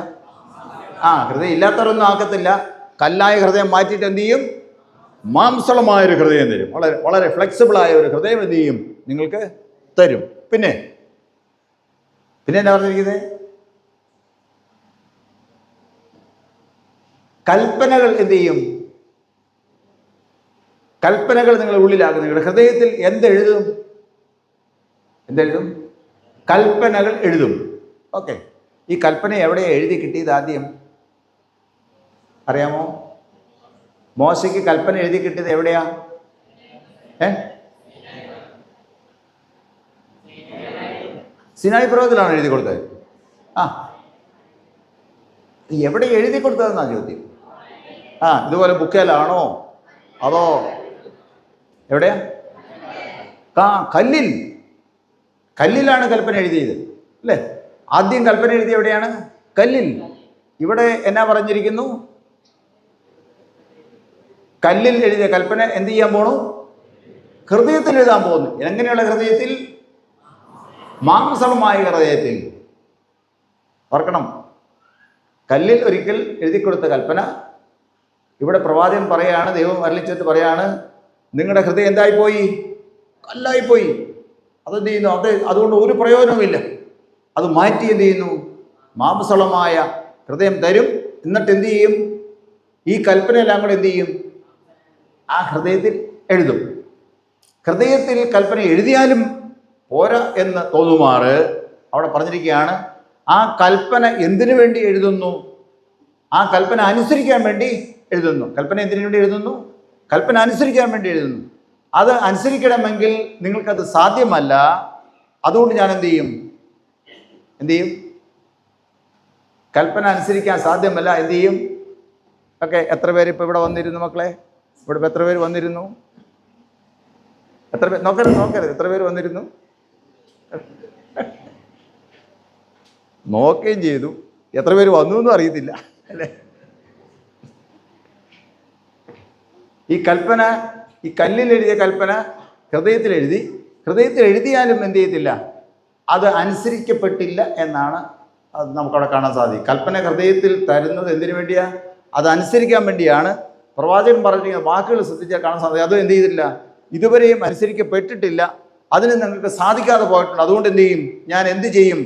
ഹൃദയം ഇല്ലാത്തവരൊന്നും ആക്കത്തില്ല. കല്ലായ ഹൃദയം മാറ്റിയിട്ട് എന്ത് ചെയ്യും? മാംസളമായൊരു ഹൃദയം തരും. വളരെ വളരെ ഫ്ലെക്സിബിളായ ഒരു ഹൃദയം എന്ത് ചെയ്യും? നിങ്ങൾക്ക് തരും. പിന്നെ എന്നാ പറഞ്ഞിരിക്കുന്നത്? കൽപ്പനകൾ എന്ത് ചെയ്യും? കൽപ്പനകൾ നിങ്ങളുടെ ഉള്ളിലാകും. നിങ്ങളുടെ ഹൃദയത്തിൽ എന്തെഴുതും? കൽപ്പനകൾ എഴുതും. ഓക്കെ. ഈ കൽപ്പന എവിടെ എഴുതി കിട്ടിയത്? ആദ്യം അറിയാമോ? മോശയ്ക്ക് കൽപ്പന എഴുതി കിട്ടിയത് എവിടെയാ? സിനായി പർവ്വതത്തിലാണ് എഴുതി കൊടുത്തത്. എവിടെ എഴുതി കൊടുത്തതെന്നാ ചോദ്യം. ഇതുപോലെ ബുക്കേലാണോ അതോ എവിടെയാ? കല്ലിലാണ് കൽപ്പന എഴുതിയത്, അല്ലേ? ആദ്യം കൽപ്പന എഴുതിയ എവിടെയാണ്? കല്ലിൽ. ഇവിടെ എന്നാ പറഞ്ഞിരിക്കുന്നു? കല്ലിൽ എഴുതിയ കൽപ്പന എന്ത് ചെയ്യാൻ പോണു? ഹൃദയത്തിൽ എഴുതാൻ പോകുന്നു. എങ്ങനെയുള്ള ഹൃദയത്തിൽ? മാംസളമായ ഹൃദയത്തിൽ. ഓർക്കണം, കല്ലിൽ ഒരിക്കൽ എഴുതി കൊടുത്ത കൽപ്പന ഇവിടെ പ്രവാചകൻ പറയാണ്, ദൈവം അരുളിച്ചെന്ന് പറയാണ്, നിങ്ങളുടെ ഹൃദയം എന്തായിപ്പോയി? കല്ലായിപ്പോയി. അതെന്ത് ചെയ്യുന്നു? അതുകൊണ്ട് ഒരു പ്രയോജനവുമില്ല. അത് മാറ്റി എന്ത് ചെയ്യുന്നു? മാംസളമായ ഹൃദയം തരും. എന്നിട്ട് എന്ത് ചെയ്യും? ഈ കൽപ്പനയെല്ലാം കൂടെ എന്ത് ചെയ്യും? ആ ഹൃദയത്തിൽ എഴുതും. ഹൃദയത്തിൽ കൽപ്പന എഴുതിയാലും പോരാ എന്ന് തോന്നുമാറ് അവിടെ പറഞ്ഞിരിക്കുകയാണ്, ആ കൽപ്പന എന്തിനു വേണ്ടി എഴുതുന്നു? ആ കൽപ്പന അനുസരിക്കാൻ വേണ്ടി എഴുതുന്നു. കൽപ്പന എന്തിനു വേണ്ടി എഴുതുന്നു? കൽപ്പന അനുസരിക്കാൻ വേണ്ടി എഴുതുന്നു. അത് അനുസരിക്കണമെങ്കിൽ നിങ്ങൾക്കത് സാധ്യമല്ല. അതുകൊണ്ട് ഞാൻ എന്ത് ചെയ്യും? കൽപ്പന അനുസരിക്കാൻ സാധ്യമല്ല. എന്ത് ചെയ്യും? ഓക്കെ. എത്ര പേര് ഇപ്പോൾ ഇവിടെ വന്നിരുന്നു മക്കളെ? ഇവിടെ ഇപ്പോൾ എത്ര പേര് വന്നിരുന്നു? എത്ര പേര്? നോക്കരുത്. എത്ര പേര് വന്നിരുന്നു? നോക്കുകയും ചെയ്തു. എത്ര പേര് വന്നു എന്നും അറിയത്തില്ല, അല്ലേ? ഈ കൽപ്പന, ഈ കല്ലിൽ എഴുതിയ കൽപ്പന ഹൃദയത്തിൽ എഴുതിയാലും എന്ത് ചെയ്യത്തില്ല? അത് അനുസരിക്കപ്പെട്ടില്ല എന്നാണ് അത് നമുക്കവിടെ കാണാൻ സാധിക്കും. കൽപ്പന ഹൃദയത്തിൽ തരുന്നത് എന്തിനു വേണ്ടിയാ? അത് അനുസരിക്കാൻ വേണ്ടിയാണ്. പ്രവാചകൻ പറഞ്ഞിരിക്കുന്ന വാക്കുകൾ ശ്രദ്ധിച്ചാൽ കാണാൻ സാധിക്കും. അതും എന്ത് ചെയ്തില്ല? ഇതുവരെയും അനുസരിക്കപ്പെട്ടിട്ടില്ല. അതിന് നിങ്ങൾക്ക് സാധിക്കാതെ പോയിട്ടുണ്ട്. അതുകൊണ്ട് എന്ത് ചെയ്യും? ഞാൻ എന്ത് ചെയ്യും?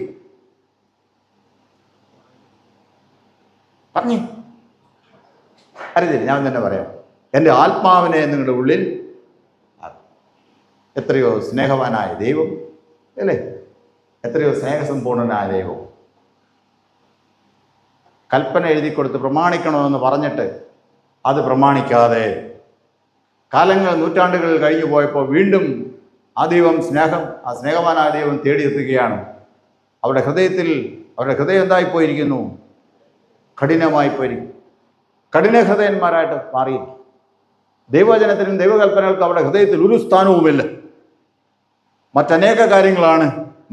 പറഞ്ഞു അറിയത്തില്ല, ഞാൻ തന്നെ പറയാം. എൻ്റെ ആത്മാവിനെ നിങ്ങളുടെ ഉള്ളിൽ, എത്രയോ സ്നേഹവാനായ ദൈവം, അല്ലേ? എത്രയോ സ്നേഹസമ്പൂർണനായ ദൈവം കൽപ്പന എഴുതി കൊടുത്ത് പ്രമാണിക്കണമെന്ന് പറഞ്ഞിട്ട് അത് പ്രമാണിക്കാതെ കാലങ്ങൾ, നൂറ്റാണ്ടുകൾ കഴിഞ്ഞു പോയപ്പോൾ വീണ്ടും ആ ദൈവം ആ സ്നേഹവാനായ ദൈവം തേടിയെത്തുകയാണ്. അവരുടെ ഹൃദയം എന്തായിപ്പോയിരിക്കുന്നു? കഠിനമായി പോയിരിക്കും. കഠിന ഹൃദയന്മാരായിട്ട് മാറി. ദൈവവചനത്തിനും ദൈവകൽപ്പനകൾക്കും അവരുടെ ഹൃദയത്തിൽ ഒരു സ്ഥാനവുമില്ല. മറ്റനേക കാര്യങ്ങളാണ്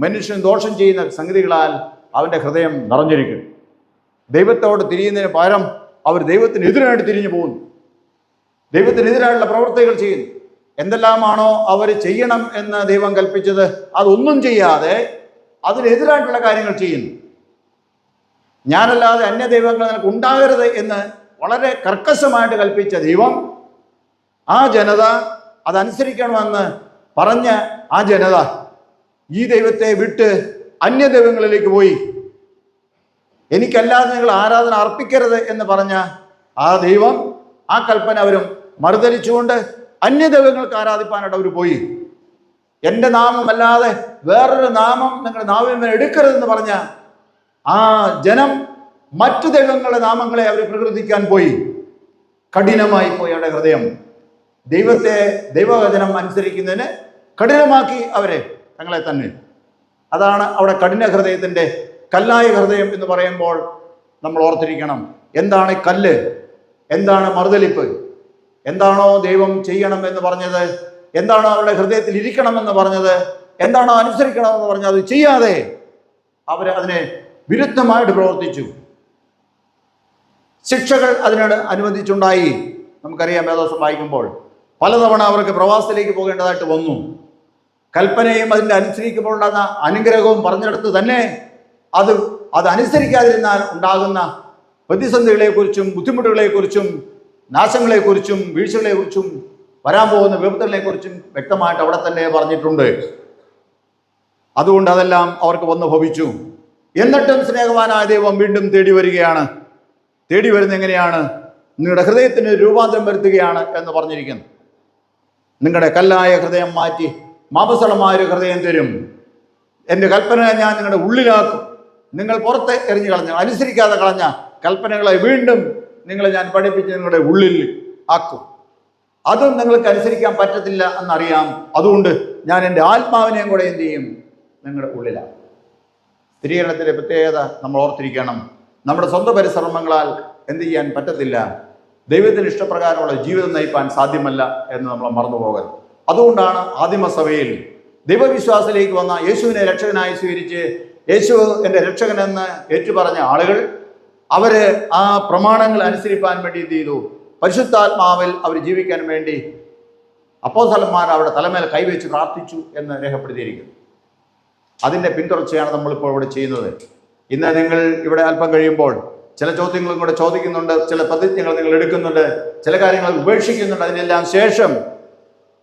മനുഷ്യൻ ദോഷം ചെയ്യുന്ന സംഗതികളാൽ അവൻ്റെ ഹൃദയം നിറഞ്ഞിരിക്കുന്നു. ദൈവത്തോട് തിരിയുന്നതിന് പകരം അവർ ദൈവത്തിന് എതിരായിട്ട് തിരിഞ്ഞു പോകുന്നു. ദൈവത്തിനെതിരായുള്ള പ്രവൃത്തികൾ ചെയ്യുന്നു. എന്തെല്ലാമാണോ അവർ ചെയ്യണം എന്ന് ദൈവം കൽപ്പിച്ചത് അതൊന്നും ചെയ്യാതെ അതിനെതിരായിട്ടുള്ള കാര്യങ്ങൾ ചെയ്യുന്നു. ഞാനല്ലാതെ അന്യ ദൈവങ്ങൾ നിനക്ക് ഉണ്ടാകരുത് എന്ന് വളരെ കർക്കശമായിട്ട് കൽപ്പിച്ച ദൈവം, ആ ജനത അതനുസരിക്കണമെന്ന് പറഞ്ഞ ആ ജനത ഈ ദൈവത്തെ വിട്ട് അന്യ ദൈവങ്ങളിലേക്ക് പോയി. എനിക്കല്ലാതെ നിങ്ങൾ ആരാധന അർപ്പിക്കരുത് എന്ന് പറഞ്ഞ ആ ദൈവം, ആ കൽപ്പന അവരും മറുതലിച്ചുകൊണ്ട് അന്യദൈവങ്ങൾക്ക് ആരാധിപ്പാനായിട്ട് അവർ പോയി. എൻ്റെ നാമമല്ലാതെ വേറൊരു നാമം നിങ്ങളുടെ നാവിൽ എടുക്കരുതെന്ന് പറഞ്ഞ ആ ജനം മറ്റു ദൈവങ്ങളുടെ നാമങ്ങളെ അവർ പ്രകീർത്തിക്കാൻ പോയി. കഠിനമായി പോയി അവരുടെ ഹൃദയം. ദൈവവചനം അനുസരിക്കുന്നതിന് കഠിനമാക്കി അവരെ തങ്ങളെ തന്നെ. അതാണ് അവിടെ കഠിന ഹൃദയത്തിൻ്റെ, കല്ലായ ഹൃദയം എന്ന് പറയുമ്പോൾ നമ്മൾ ഓർത്തിരിക്കണം. എന്താണ് കല്ല്? എന്താണ് മറുതലിപ്പ്? എന്താണോ ദൈവം ചെയ്യണം എന്ന് പറഞ്ഞത്, എന്താണോ അവരുടെ ഹൃദയത്തിൽ ഇരിക്കണമെന്ന് പറഞ്ഞത്, എന്താണോ അനുസരിക്കണമെന്ന് പറഞ്ഞത്, അത് ചെയ്യാതെ അവർ അതിനെ വിരുദ്ധമായിട്ട് പ്രവർത്തിച്ചു. ശിക്ഷകൾ അതിനോട് അനുബന്ധിച്ചുണ്ടായി. നമുക്കറിയാം, വേദോസം വായിക്കുമ്പോൾ പലതവണ അവർക്ക് പ്രവാസത്തിലേക്ക് പോകേണ്ടതായിട്ട് വന്നു. കൽപ്പനയും അതിൻ്റെ അനുസരിക്കുമ്പോൾ ഉണ്ടാകുന്ന അനുഗ്രഹവും പറഞ്ഞെടുത്ത് തന്നെ അത് അനുസരിക്കാതിരുന്നാൽ ഉണ്ടാകുന്ന പ്രതിസന്ധികളെക്കുറിച്ചും ബുദ്ധിമുട്ടുകളെക്കുറിച്ചും നാശങ്ങളെക്കുറിച്ചും വീഴ്ചകളെക്കുറിച്ചും വരാൻ പോകുന്ന വിപത്തുകളെക്കുറിച്ചും വ്യക്തമായിട്ട് അവിടെ തന്നെ പറഞ്ഞിട്ടുണ്ട്. അതുകൊണ്ട് അതെല്ലാം അവർക്ക് വന്നു ഭവിച്ചു. എന്നിട്ടും സ്നേഹവാനായ ദൈവം വീണ്ടും തേടി വരികയാണ്. തേടി വരുന്നത് എങ്ങനെയാണ്? നിങ്ങളുടെ ഹൃദയത്തിന് രൂപാന്തരം വരുത്തുകയാണ് എന്ന് പറഞ്ഞിരിക്കുന്നു. നിങ്ങളുടെ കല്ലായ ഹൃദയം മാറ്റി മാംസളമായൊരു ഹൃദയം തരും. എൻ്റെ കൽപ്പന ഞാൻ നിങ്ങളുടെ ഉള്ളിലാക്കും. നിങ്ങൾ പുറത്ത് എറിഞ്ഞു കളഞ്ഞ, അനുസരിക്കാതെ കളഞ്ഞ കൽപ്പനകളെ വീണ്ടും നിങ്ങളെ ഞാൻ പഠിപ്പിച്ച് നിങ്ങളുടെ ഉള്ളിൽ ആക്കും. അതും നിങ്ങൾക്ക് അനുസരിക്കാൻ പറ്റത്തില്ല എന്നറിയാം. അതുകൊണ്ട് ഞാൻ എൻ്റെ ആത്മാവിനെയും കൂടെ എന്ത് ചെയ്യും? നിങ്ങളുടെ ഉള്ളിലാണ്. സ്ഥിരീകരണത്തിൻ്റെ പ്രത്യേകത നമ്മൾ ഓർത്തിരിക്കണം. നമ്മുടെ സ്വന്തം പരിശ്രമങ്ങളാൽ എന്ത് ചെയ്യാൻ പറ്റത്തില്ല. ദൈവത്തിന് ഇഷ്ടപ്രകാരമുള്ള ജീവിതം നയിപ്പാൻ സാധ്യമല്ല എന്ന് നമ്മൾ മറന്നു പോകരുത്. അതുകൊണ്ടാണ് ആദിമസഭയിൽ ദൈവവിശ്വാസത്തിലേക്ക് വന്ന യേശുവിനെ രക്ഷകനായി സ്വീകരിച്ച് യേശു എൻ്റെ രക്ഷകനെന്ന് ഏറ്റുപറഞ്ഞ ആളുകൾ അവർ ആ പ്രമാണങ്ങൾ അനുസരിപ്പാൻ വേണ്ടി എന്ത് ചെയ്തു? പരിശുദ്ധാത്മാവിൽ അവർ ജീവിക്കാൻ വേണ്ടി അപ്പോസ്തലന്മാർ അവരുടെ തലമേൽ കൈവച്ച് പ്രാർത്ഥിച്ചു എന്ന് രേഖപ്പെടുത്തിയിരിക്കുന്നു. അതിൻ്റെ പിന്തുടർച്ചയാണ് നമ്മളിപ്പോൾ ഇവിടെ ചെയ്യുന്നത്. ഇന്ന് നിങ്ങൾ ഇവിടെ അല്പം കഴിയുമ്പോൾ ചില ചോദ്യങ്ങളും കൂടെ ചോദിക്കുന്നുണ്ട്, ചില പ്രതിജ്ഞകൾ നിങ്ങൾ എടുക്കുന്നുണ്ട്, ചില കാര്യങ്ങൾ ഉപേക്ഷിക്കുന്നുണ്ട്. അതിനെല്ലാം ശേഷം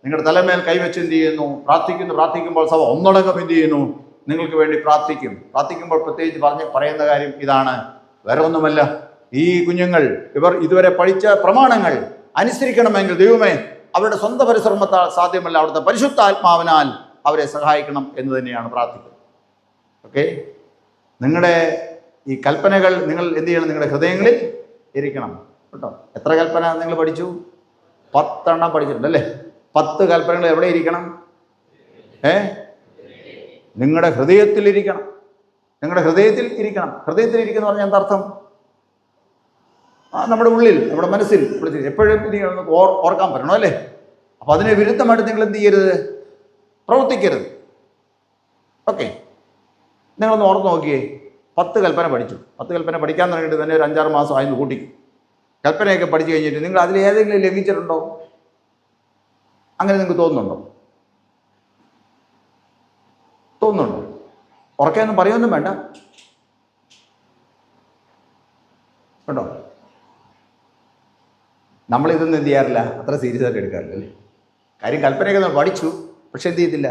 നിങ്ങളുടെ തലമേൽ കൈവച്ച് എന്ത് ചെയ്യുന്നു? പ്രാർത്ഥിക്കുമ്പോൾ സഭ ഒന്നടങ്കം എന്ത് ചെയ്യുന്നു? നിങ്ങൾക്ക് വേണ്ടി പ്രാർത്ഥിക്കും. പ്രാർത്ഥിക്കുമ്പോൾ പ്രത്യേകിച്ച് പറയുന്ന കാര്യം ഇതാണ്, വേറെ ഒന്നുമല്ല. ഈ കുഞ്ഞുങ്ങൾ ഇവർ ഇതുവരെ പഠിച്ച പ്രമാണങ്ങൾ അനുസരിക്കണമെങ്കിൽ ദൈവമേ അവരുടെ സ്വന്തം പരിശ്രമത്താൽ സാധ്യമല്ല, അവിടുത്തെ പരിശുദ്ധാത്മാവിനാൽ അവരെ സഹായിക്കണം എന്ന് തന്നെയാണ് പ്രാർത്ഥിക്കുന്നത്. ഓക്കെ, നിങ്ങളുടെ ഈ കൽപ്പനകൾ നിങ്ങൾ എന്ത് ചെയ്യണം? നിങ്ങളുടെ ഹൃദയങ്ങളിൽ ഇരിക്കണം കേട്ടോ. എത്ര കൽപ്പന നിങ്ങൾ പഠിച്ചു? 10 എണ്ണം പഠിച്ചിട്ടുണ്ട് അല്ലേ? 10 കൽപ്പനകൾ എവിടെ ഇരിക്കണം? നിങ്ങളുടെ ഹൃദയത്തിൽ ഇരിക്കണം. നിങ്ങളുടെ ഹൃദയത്തിൽ ഇരിക്കണം. ഹൃദയത്തിൽ ഇരിക്കുന്ന പറഞ്ഞാൽ എന്താ അർത്ഥം? നമ്മുടെ ഉള്ളിൽ, നമ്മുടെ മനസ്സിൽ എപ്പോഴും ഓർക്കാൻ പറ്റണം അല്ലേ? അപ്പോൾ അതിന് വിരുദ്ധമായിട്ട് നിങ്ങൾ എന്ത് ചെയ്യരുത്? പ്രവർത്തിക്കരുത്. ഓക്കെ, നിങ്ങളൊന്ന് ഓർത്ത് നോക്കിയേ. 10 കൽപ്പന പഠിച്ചു. 10 കൽപ്പന പഠിക്കാൻ തുടങ്ങിയിട്ട് തന്നെ ഒരു 5-6 മാസം ആയിരുന്നു കൂട്ടി. കൽപ്പനയൊക്കെ പഠിച്ചു കഴിഞ്ഞിട്ട് നിങ്ങൾ അതിൽ ഏതെങ്കിലും ലംഘിച്ചിട്ടുണ്ടോ? അങ്ങനെ നിങ്ങൾക്ക് തോന്നുന്നുണ്ടോ? തോന്നുന്നുണ്ടോ? ഉറക്കെയൊന്നും പറയുമൊന്നും വേണ്ട കേട്ടോ. നമ്മളിതൊന്നും എന്ത് ചെയ്യാറില്ല, അത്ര സീരിയസ് ആയിട്ട് എടുക്കാറില്ല അല്ലേ? കാര്യം കൽപ്പനയൊക്കെ നമ്മൾ പഠിച്ചു, പക്ഷെ എന്ത് ചെയ്തില്ല?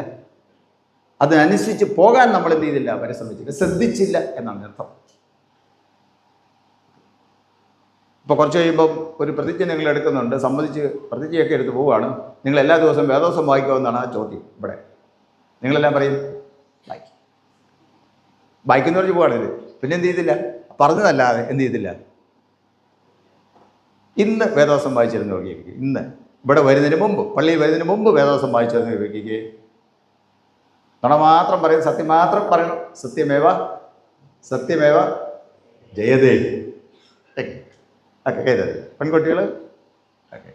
അതിനനുസരിച്ച് പോകാൻ നമ്മൾ എന്ത് ചെയ്തില്ല? പരിശ്രമിച്ചില്ല, ശ്രദ്ധിച്ചില്ല എന്നാണ് അർത്ഥം. ഇപ്പോൾ കുറച്ച് കഴിയുമ്പം ഒരു പ്രതിജ്ഞ നിങ്ങൾ എടുക്കുന്നുണ്ട്, സംബന്ധിച്ച് പ്രതിജ്ഞയൊക്കെ എടുത്ത് പോവുകയാണ്. നിങ്ങൾ എല്ലാ ദിവസവും വേദോസം വായിക്കുമെന്നാണ് ആ ചോദ്യം. ഇവിടെ നിങ്ങളെല്ലാം പറയും വായിക്കുന്ന പറഞ്ഞ് പോവാണിത്. പിന്നെ എന്ത് ചെയ്തില്ല? പറഞ്ഞതല്ലാതെ എന്ത് ചെയ്തില്ല? ഇന്ന് വേദോസം വായിച്ചിരുന്ന് നോക്കിയിരിക്കും. ഇന്ന് ഇവിടെ വരുന്നതിന് മുമ്പ്, പള്ളിയിൽ വരുന്നതിന് മുമ്പ് വേദോസം വായിച്ചിരുന്ന് നോക്കിക്കേ. നുണ മാത്രം പറയും, സത്യം മാത്രം പറയണം. സത്യമേവ ജയതേ ഒക്കെ കേട്ടത് പെൺകുട്ടികൾ. ഓക്കെ,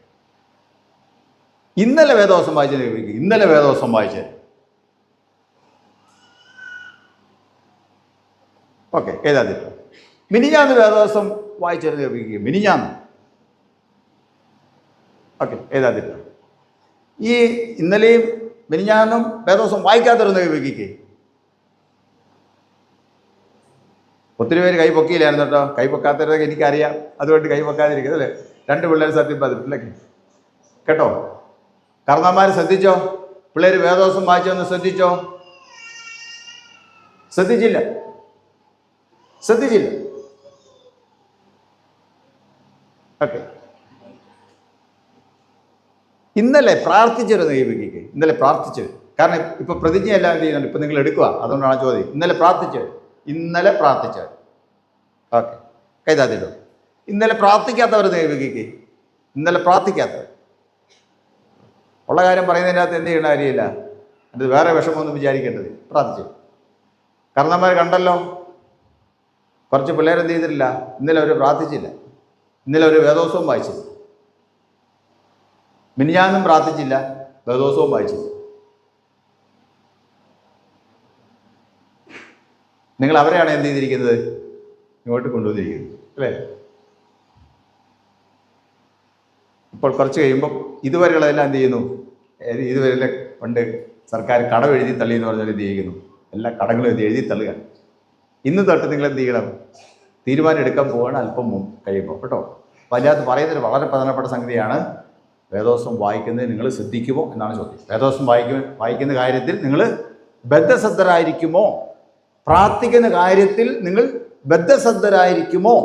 ഇന്നലെ വേദോസം വായിച്ചത് ചോദിക്കും. ഇന്നലെ വേദോസം വായിച്ചത് ഓക്കെ ഏതാതില്ല. മിനിഞ്ഞാന്ന് വേദോസം വായിച്ചിരുന്ന് ചോദിക്കും. മിനിഞ്ഞാന്ന് ഓക്കെ, എഴുതാതില്ല. ഈ ഇന്നലെയും മിനിഞ്ഞാന്നും വേദോസം വായിക്കാതിരുന്ന വിവേകിക്ക് ഒത്തിരി പേര് കൈ പൊക്കിയില്ലായിരുന്നു കേട്ടോ. കൈ പൊക്കാത്തവരൊക്കെ എനിക്കറിയാം, അതുകൊണ്ട് കൈ പൊക്കാതിരിക്കുന്നത് അല്ലേ. 2 പിള്ളേർ സത്യം പതിപ്പില്ലേക്ക് കേട്ടോ. കർണന്മാർ ശ്രദ്ധിച്ചോ? പിള്ളേർ വേദോസം വായിച്ചൊന്ന് ശ്രദ്ധിച്ചോ? ശ്രദ്ധിച്ചില്ല. ഓക്കെ, ഇന്നലെ പ്രാർത്ഥിച്ചിരുന്നു ദൈവകിക്ക്. ഇന്നലെ പ്രാർത്ഥിച്ചത് കാരണം ഇപ്പൊ പ്രതിജ്ഞ എല്ലാം എന്ത് ചെയ്യുന്നുണ്ട്, ഇപ്പൊ നിങ്ങൾ എടുക്കുക. അതുകൊണ്ടാണ് ചോദ്യം. ഇന്നലെ പ്രാർത്ഥിച്ചത്. ഓക്കെ, കൈതാത്തില്ലോ. ഇന്നലെ പ്രാർത്ഥിക്കാത്തവർ ദൈവകിക്ക്, ഇന്നലെ പ്രാർത്ഥിക്കാത്തവർ ഉള്ള കാര്യം പറയുന്നതിൻ്റെ അകത്ത് എന്ത് ചെയ്യേണ്ട കാര്യമില്ല. അത് വേറെ വിഷമമൊന്നും വിചാരിക്കേണ്ടത്. പ്രാർത്ഥിച്ചു. കർണന്മാർ കണ്ടല്ലോ, കുറച്ച് പിള്ളേരെന്ത് ചെയ്തിട്ടില്ല, ഇന്നലെ അവർ പ്രാർത്ഥിച്ചില്ല. ഇന്നലെ അവർ വേദോസവും വായിച്ചില്ല. മിനിഞ്ഞാന്നും പ്രാർത്ഥിച്ചില്ല, വേദോസവും വായിച്ചില്ല. നിങ്ങൾ അവരെയാണ് എന്ത് ചെയ്തിരിക്കുന്നത്, ഇങ്ങോട്ട് കൊണ്ടുവന്നിരിക്കുന്നത് അല്ലേ. ഇപ്പോൾ കുറച്ച് കഴിയുമ്പം ഇതുവരെയുള്ളതെല്ലാം എന്ത് ചെയ്യുന്നു, ഇതുവരെ പണ്ട് സർക്കാർ കടം എഴുതി തള്ളി എന്ന് പറഞ്ഞാൽ എന്ത് ചെയ്യുന്നു, എല്ലാ കടങ്ങളും എഴുതി തള്ളുക. ഇന്ന് തൊട്ട് നിങ്ങൾ എന്ത് ചെയ്യണം, തീരുമാനം എടുക്കാൻ പോവുകയാണ് അല്പം കഴിയുമ്പോൾ കേട്ടോ. അപ്പോൾ അതിനകത്ത് പറയുന്നൊരു വളരെ പ്രധാനപ്പെട്ട സംഗതിയാണ്, വേദോസം വായിക്കുന്നത് നിങ്ങൾ ശ്രദ്ധിക്കുമോ എന്നാണ് ചോദ്യം. വേദോസം വായിക്കുന്ന കാര്യത്തിൽ നിങ്ങൾ ബദ്ധശ്രദ്ധരായിരിക്കുമോ? പ്രാർത്ഥിക്കുന്ന കാര്യത്തിൽ നിങ്ങൾ ബദ്ധശ്രദ്ധരായിരിക്കുമോ?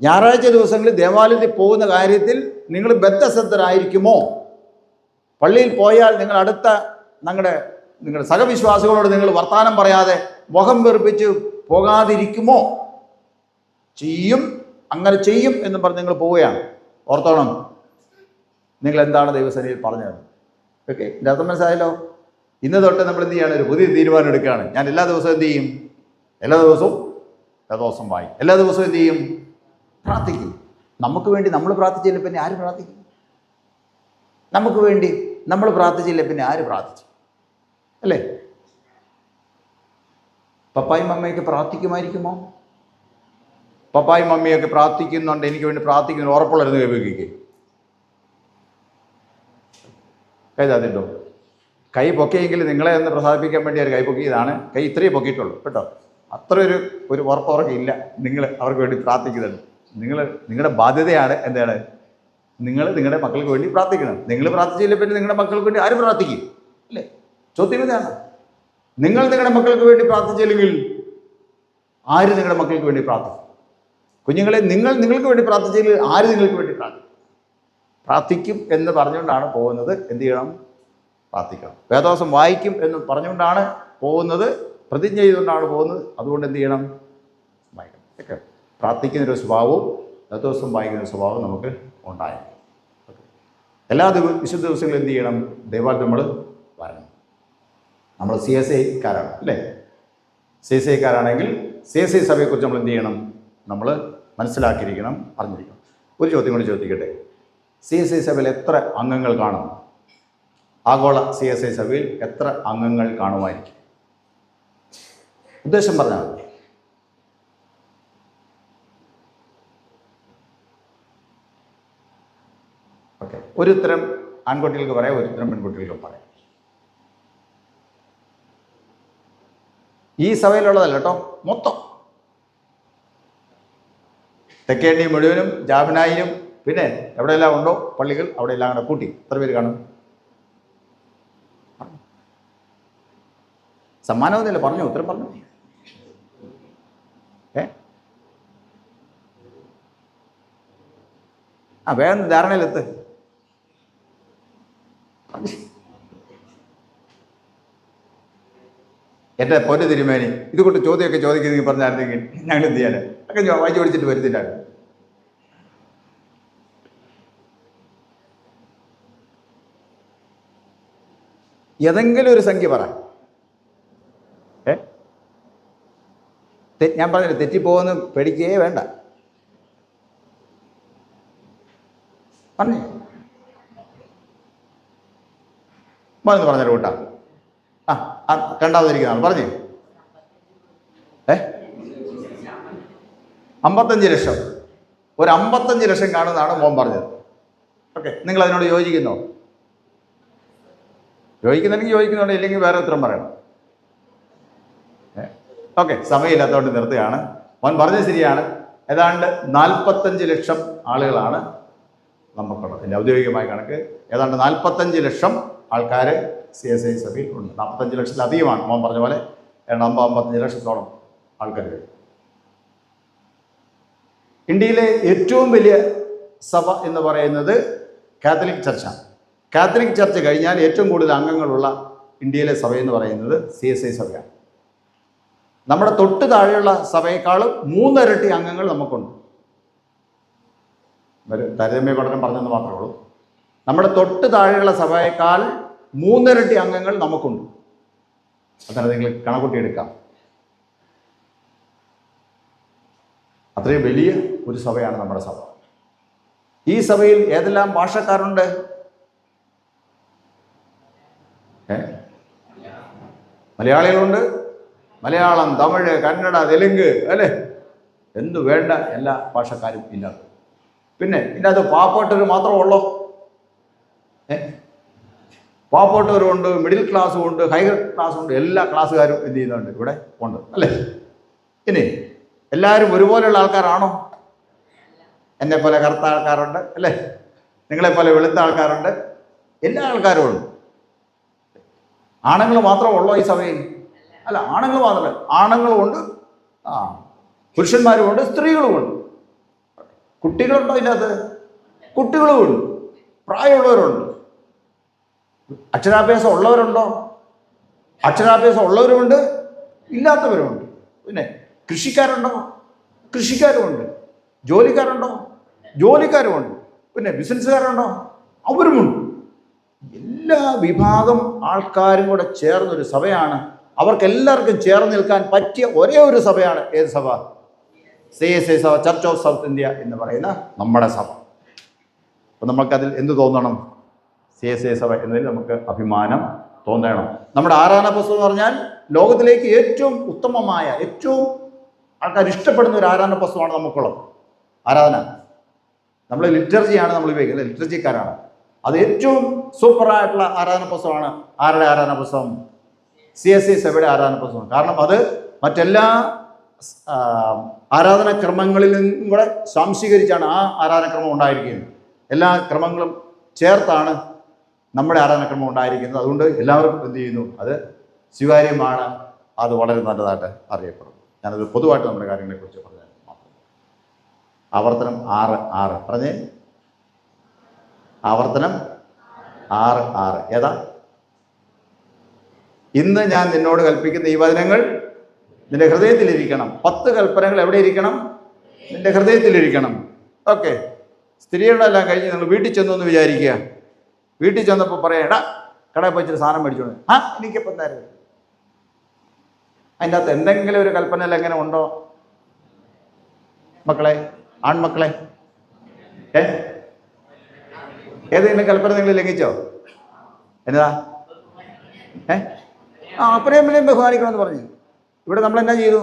ഞായറാഴ്ച ദിവസങ്ങളിൽ ദേവാലയത്തിൽ പോകുന്ന കാര്യത്തിൽ നിങ്ങൾ ബദ്ധശ്രദ്ധരായിരിക്കുമോ? പള്ളിയിൽ പോയാൽ നിങ്ങൾ അടുത്ത നിങ്ങളുടെ സഹവിശ്വാസികളോട് നിങ്ങൾ വർത്തമാനം പറയാതെ മുഖം വെറുപ്പിച്ച് പോകാതിരിക്കുമോ? അങ്ങനെ ചെയ്യും എന്ന് പറഞ്ഞ് നിങ്ങൾ പോവുകയാണ്. ഓർത്തോണം, നിങ്ങൾ എന്താണ് ദൈവസേനയിൽ പറഞ്ഞത്. ഓക്കെ, എൻ്റെ അർത്ഥം മനസ്സിലായല്ലോ. ഇന്ന് തൊട്ട് നമ്മൾ എന്ത് ചെയ്യാണ്, ഒരു പുതിയ തീരുമാനം എടുക്കുകയാണ്. ഞാൻ എല്ലാ ദിവസവും എന്ത് ചെയ്യും, എല്ലാ ദിവസവും വായിക്കും. എല്ലാ ദിവസവും എന്ത് ചെയ്യും, പ്രാർത്ഥിക്കും. നമുക്ക് വേണ്ടി നമ്മൾ പ്രാർത്ഥിച്ചില്ല പിന്നെ ആര് പ്രാർത്ഥിക്കും? നമുക്ക് വേണ്ടി നമ്മൾ പ്രാർത്ഥിച്ചില്ല പിന്നെ ആര് പ്രാർത്ഥിച്ചു അല്ലേ? പപ്പായും മമ്മയൊക്കെ പ്രാർത്ഥിക്കുമായിരിക്കുമോ? പപ്പായും മമ്മിയൊക്കെ പ്രാർത്ഥിക്കുന്നുണ്ട്, എനിക്ക് വേണ്ടി പ്രാർത്ഥിക്കുന്നു ഉറപ്പുള്ളായിരുന്നു കേൾപ്പിക്ക്. കൈതാതിട്ടോ. കൈ പൊക്കിയെങ്കിൽ നിങ്ങളെ ഒന്ന് പ്രസാദിപ്പിക്കാൻ വേണ്ടി ഒരു കൈ പൊക്കിയതാണ്. കൈ ഇത്രയും പൊക്കിയിട്ടുള്ളൂ കേട്ടോ. അത്ര ഒരു ഉറപ്പില്ല. നിങ്ങൾ അവർക്ക് വേണ്ടി പ്രാർത്ഥിക്കുന്നുണ്ട്. നിങ്ങളുടെ ബാധ്യതയാണ് എന്താണ്, നിങ്ങളുടെ മക്കൾക്ക് വേണ്ടി പ്രാർത്ഥിക്കണം. നിങ്ങൾ പ്രാർത്ഥിച്ചില്ല പിന്നെ നിങ്ങളുടെ മക്കൾക്ക് വേണ്ടി ആര് പ്രാർത്ഥിക്കും അല്ലേ? ചോദ്യം ഇതാണ്. നിങ്ങൾ നിങ്ങളുടെ മക്കൾക്ക് വേണ്ടി പ്രാർത്ഥിച്ചില്ലെങ്കിൽ ആര് നിങ്ങളുടെ മക്കൾക്ക് വേണ്ടി പ്രാർത്ഥിക്കും? കുഞ്ഞുങ്ങളെ, നിങ്ങൾക്ക് വേണ്ടി പ്രാർത്ഥിച്ചില്ലെങ്കിൽ ആര് നിങ്ങൾക്ക് വേണ്ടി പ്രാർത്ഥിക്കും എന്ന് പറഞ്ഞുകൊണ്ടാണ് പോകുന്നത്. എന്ത് ചെയ്യണം? പ്രാർത്ഥിക്കണം. വേദോസം വായിക്കും എന്ന് പറഞ്ഞുകൊണ്ടാണ് പോകുന്നത്, പ്രതിജ്ഞ ചെയ്തുകൊണ്ടാണ് പോകുന്നത്. അതുകൊണ്ട് എന്ത് ചെയ്യണം? വായിക്കണം. ഓക്കെ, പ്രാർത്ഥിക്കുന്നൊരു സ്വഭാവവും വേദോസം വായിക്കുന്ന സ്വഭാവവും നമുക്ക് ഉണ്ടായി. എല്ലാ വിശുദ്ധ ദിവസങ്ങളും എന്ത് ചെയ്യണം? ദൈവമായിട്ട് നമ്മൾ വരണം. നമ്മൾ CSIക്കാരാണ് അല്ലേ? CSIക്കാരാണെങ്കിൽ CSI സഭയെക്കുറിച്ച് നമ്മൾ എന്ത് ചെയ്യണം? നമ്മൾ മനസ്സിലാക്കിയിരിക്കണം, അറിഞ്ഞിരിക്കണം. ഒരു ചോദ്യം കൂടി ചോദിക്കട്ടെ. CSI സഭയിൽ എത്ര അംഗങ്ങൾ കാണും? ആഗോള CSI സഭയിൽ എത്ര അംഗങ്ങൾ കാണുമായിരിക്കും? ഉദ്ദേശം പറഞ്ഞാൽ മതി. ഓക്കെ, ഒരുത്തരം ആൺകുട്ടികൾക്ക് പറയാം, ഒരുത്തരം പെൺകുട്ടികൾക്ക് പറയാം. ഈ സഭയിലുള്ളതല്ല കേട്ടോ, മൊത്തം തെക്കേണ്ടി മുഴുവനും ജാഫനായിലും പിന്നെ എവിടെയെല്ലാം ഉണ്ടോ പള്ളികൾ അവിടെയെല്ലാം കൂടെ കൂട്ടി എത്ര പേര് കാണും? സമ്മാനമൊന്നുമില്ല, പറഞ്ഞു, ഉത്തരം പറഞ്ഞു. വേഗം ധാരണയിലെത്ത്. എൻ്റെ പൊന്നു തിരുമേനി, ഇതുകൊണ്ട് ചോദ്യമൊക്കെ ചോദിക്കുന്നെങ്കിൽ പറഞ്ഞായിരുന്നെങ്കിൽ ഞങ്ങൾ എന്ത് ചെയ്യാൻ ഒക്കെ വായിച്ചു പഠിച്ചിട്ട് വരുത്തില്ലായിരുന്നു. ഏതെങ്കിലും ഒരു സംഖ്യ പറ. ഞാൻ പറഞ്ഞില്ല, തെറ്റിപ്പോകുന്ന പേടിക്കേ വേണ്ട. പറഞ്ഞേ മോന്ന് പറഞ്ഞല്ലോ കൂട്ടാ. രണ്ടാമതിരിക്കുന്ന ആൾ പറഞ്ഞേ. 55 ലക്ഷം. ഒരു 55 ലക്ഷം കാണുന്നതാണ് മോൻ പറഞ്ഞത് ഓക്കെ, നിങ്ങൾ അതിനോട് യോജിക്കുന്നോ? യോജിക്കുന്നെങ്കിൽ യോജിക്കുന്നുണ്ട്, ഇല്ലെങ്കിൽ വേറെ ഉത്തരം പറയണം. ഓക്കെ, സമയമില്ലാത്തതുകൊണ്ട് നിർത്തുകയാണ്. മോൻ പറഞ്ഞത് ശരിയാണ്. ഏതാണ്ട് 45 ലക്ഷം ആളുകളാണ് നമുക്കുള്ളത്. എൻ്റെ ഔദ്യോഗികമായ കണക്ക് ഏതാണ്ട് 45 ലക്ഷം ആൾക്കാർ CSI സഭയിൽ ഉണ്ട്. 45 ലക്ഷത്തിലധികമാണ്. മോൻ പറഞ്ഞ പോലെ 55 ലക്ഷത്തോളം ആൾക്കാർ വരും. ഇന്ത്യയിലെ ഏറ്റവും വലിയ സഭ എന്ന് പറയുന്നത് കാത്തലിക് ചർച്ചാണ്. കാത്തലിക് ചർച്ച് കഴിഞ്ഞാൽ ഏറ്റവും കൂടുതൽ അംഗങ്ങളുള്ള ഇന്ത്യയിലെ സഭ എന്ന് പറയുന്നത് CSI സഭയാണ്. നമ്മുടെ തൊട്ട് താഴെയുള്ള സഭയെക്കാളും 3 ഇരട്ടി അംഗങ്ങൾ നമുക്കുണ്ട്. ഒരു താരതമ്യ പഠനം പറഞ്ഞെന്ന് മാത്രമേ ഉള്ളൂ. നമ്മുടെ തൊട്ട് താഴെയുള്ള സഭയേക്കാൾ 3 ഇരട്ടി അംഗങ്ങൾ നമുക്കുണ്ട്. അതാണ് നിങ്ങൾ കണക്കൂട്ടിയെടുക്കാം. അത്രയും വലിയ ഒരു സഭയാണ് നമ്മുടെ സഭ. ഈ സഭയിൽ ഏതെല്ലാം ഭാഷക്കാരുണ്ട്? മലയാളികളുണ്ട്, മലയാളം, തമിഴ്, കന്നഡ, തെലുങ്ക്, അല്ലേ, എന്തു വേണ്ട എല്ലാ ഭാഷക്കാരും ഇല്ലാത്ത. പിന്നെ ഇതിനകത്ത് പാവപ്പെട്ടവർ മാത്രമേ ഉള്ളൂ? പാവപ്പെട്ടവരും ഉണ്ട്, മിഡിൽ ക്ലാസ്സും ഉണ്ട്, ഹയർ ക്ലാസ്സും ഉണ്ട്. എല്ലാ ക്ലാസ്സുകാരും എന്ത് ചെയ്യുന്നുണ്ട്? ഇവിടെ ഉണ്ട്, അല്ലേ? ഇനി എല്ലാവരും ഒരുപോലെയുള്ള ആൾക്കാരാണോ? എന്നെപ്പോലെ കറുത്ത ആൾക്കാരുണ്ട്, അല്ലേ? നിങ്ങളെപ്പോലെ വെളുത്ത ആൾക്കാരുണ്ട്, എല്ലാ ആൾക്കാരും ഉണ്ട്. ആണുങ്ങൾ മാത്രമേ ഉള്ളൂ ഈ സഭയിൽ? അല്ല, ആണുങ്ങൾ മാത്രമല്ല, ആണുങ്ങളുമുണ്ട്, പുരുഷന്മാരുമുണ്ട്, സ്ത്രീകളുമുണ്ട്. കുട്ടികളുണ്ടോ ഇതിനകത്ത്? കുട്ടികളുമുണ്ട്, പ്രായമുള്ളവരുണ്ട്. അക്ഷരാഭ്യാസം ഉള്ളവരുണ്ടോ? അക്ഷരാഭ്യാസം ഉള്ളവരുമുണ്ട്, ഇല്ലാത്തവരുമുണ്ട്. പിന്നെ കൃഷിക്കാരുണ്ടോ? കൃഷിക്കാരുമുണ്ട്. ജോലിക്കാരുണ്ടോ? ജോലിക്കാരുമുണ്ട്. പിന്നെ ബിസിനസ്സുകാരുണ്ടോ? അവരുമുണ്ട്. എല്ലാ വിഭാഗം ആൾക്കാരും കൂടെ ചേർന്നൊരു സഭയാണ്. അവർക്കെല്ലാവർക്കും ചേർന്ന് നിൽക്കാൻ പറ്റിയ ഒരേ ഒരു സഭയാണ് ഏത് സഭ? CSI സഭ, ചർച്ച് ഓഫ് സൗത്ത് ഇന്ത്യ എന്ന് പറയുന്ന നമ്മുടെ സഭ. അപ്പം നമുക്കതിൽ എന്ത് തോന്നണം? CSI സഭ എന്നതിൽ നമുക്ക് അഭിമാനം തോന്നണം. നമ്മുടെ ആരാധനാ പുസ്തകം എന്ന് പറഞ്ഞാൽ ലോകത്തിലേക്ക് ഏറ്റവും ഉത്തമമായ, ഏറ്റവും ആൾക്കാർ ഇഷ്ടപ്പെടുന്ന ഒരു ആരാധനാ പുസ്തകമാണ് നമുക്കുള്ളത്. ആരാധന, നമ്മൾ ലിറ്റർജിയാണ് നമ്മൾ ഉപയോഗിക്കുന്നത്, ലിറ്റർജിക്കാരാണ്. അത് ഏറ്റവും സൂപ്പറായിട്ടുള്ള ആരാധന പുസ്തകമാണ്. ആരുടെ ആരാധന പുസ്തകം? CSI സഭയുടെ ആരാധന പുസ്തകം. കാരണം അത് മറ്റെല്ലാ ആരാധനാക്രമങ്ങളിൽ നിന്നും കൂടെ സംശീകരിച്ചാണ് ആ ആരാധനാക്രമം ഉണ്ടായിരിക്കുന്നത്. എല്ലാ ക്രമങ്ങളും ചേർത്താണ് നമ്മുടെ ആരാധനാക്രമം ഉണ്ടായിരിക്കുന്നത്. അതുകൊണ്ട് എല്ലാവർക്കും എന്ത് ചെയ്യുന്നു? അത് സ്വീകാര്യമാണ്. അത് വളരെ നല്ലതായിട്ട് അറിയപ്പെടുന്നു. ഞാനത് പൊതുവായിട്ട് നമ്മുടെ കാര്യങ്ങളെക്കുറിച്ച് പറഞ്ഞു മാത്രം. ആവർത്തനം 6:6 പറഞ്ഞേ. ആവർത്തനം 6:6 ഏതാ? ഇന്ന് ഞാൻ നിന്നോട് കൽപ്പിക്കുന്ന ഈ വചനങ്ങൾ നിന്റെ ഹൃദയത്തിലിരിക്കണം. 10 കൽപ്പനകൾ എവിടെ ഇരിക്കണം? നിന്റെ ഹൃദയത്തിലിരിക്കണം. ഓക്കെ, സ്ത്രീകളുടെ എല്ലാം കഴിഞ്ഞ് നിങ്ങൾ വീട്ടിൽ ചെന്നു എന്ന് വിചാരിക്കുക. വീട്ടിൽ ചെന്നപ്പോൾ പറയാം, എടാ കടയിൽ പോയിച്ചിട്ട് സാധനം മേടിച്ചോണ്ട്. എനിക്കിപ്പോൾ എന്തായാലും അതിൻ്റെ അകത്ത് എന്തെങ്കിലും ഒരു കൽപ്പനയിൽ എങ്ങനെ ഉണ്ടോ മക്കളെ, ആൺമക്കളെ? ഏതെങ്കിലും കൽപ്പന നിങ്ങൾ ലംഘിച്ചോ? എന്നതാ? അപ്പനെയും അമ്മനെയും ബഹുമാനിക്കണമെന്ന് പറഞ്ഞു. ഇവിടെ നമ്മൾ എന്നാ ചെയ്തു?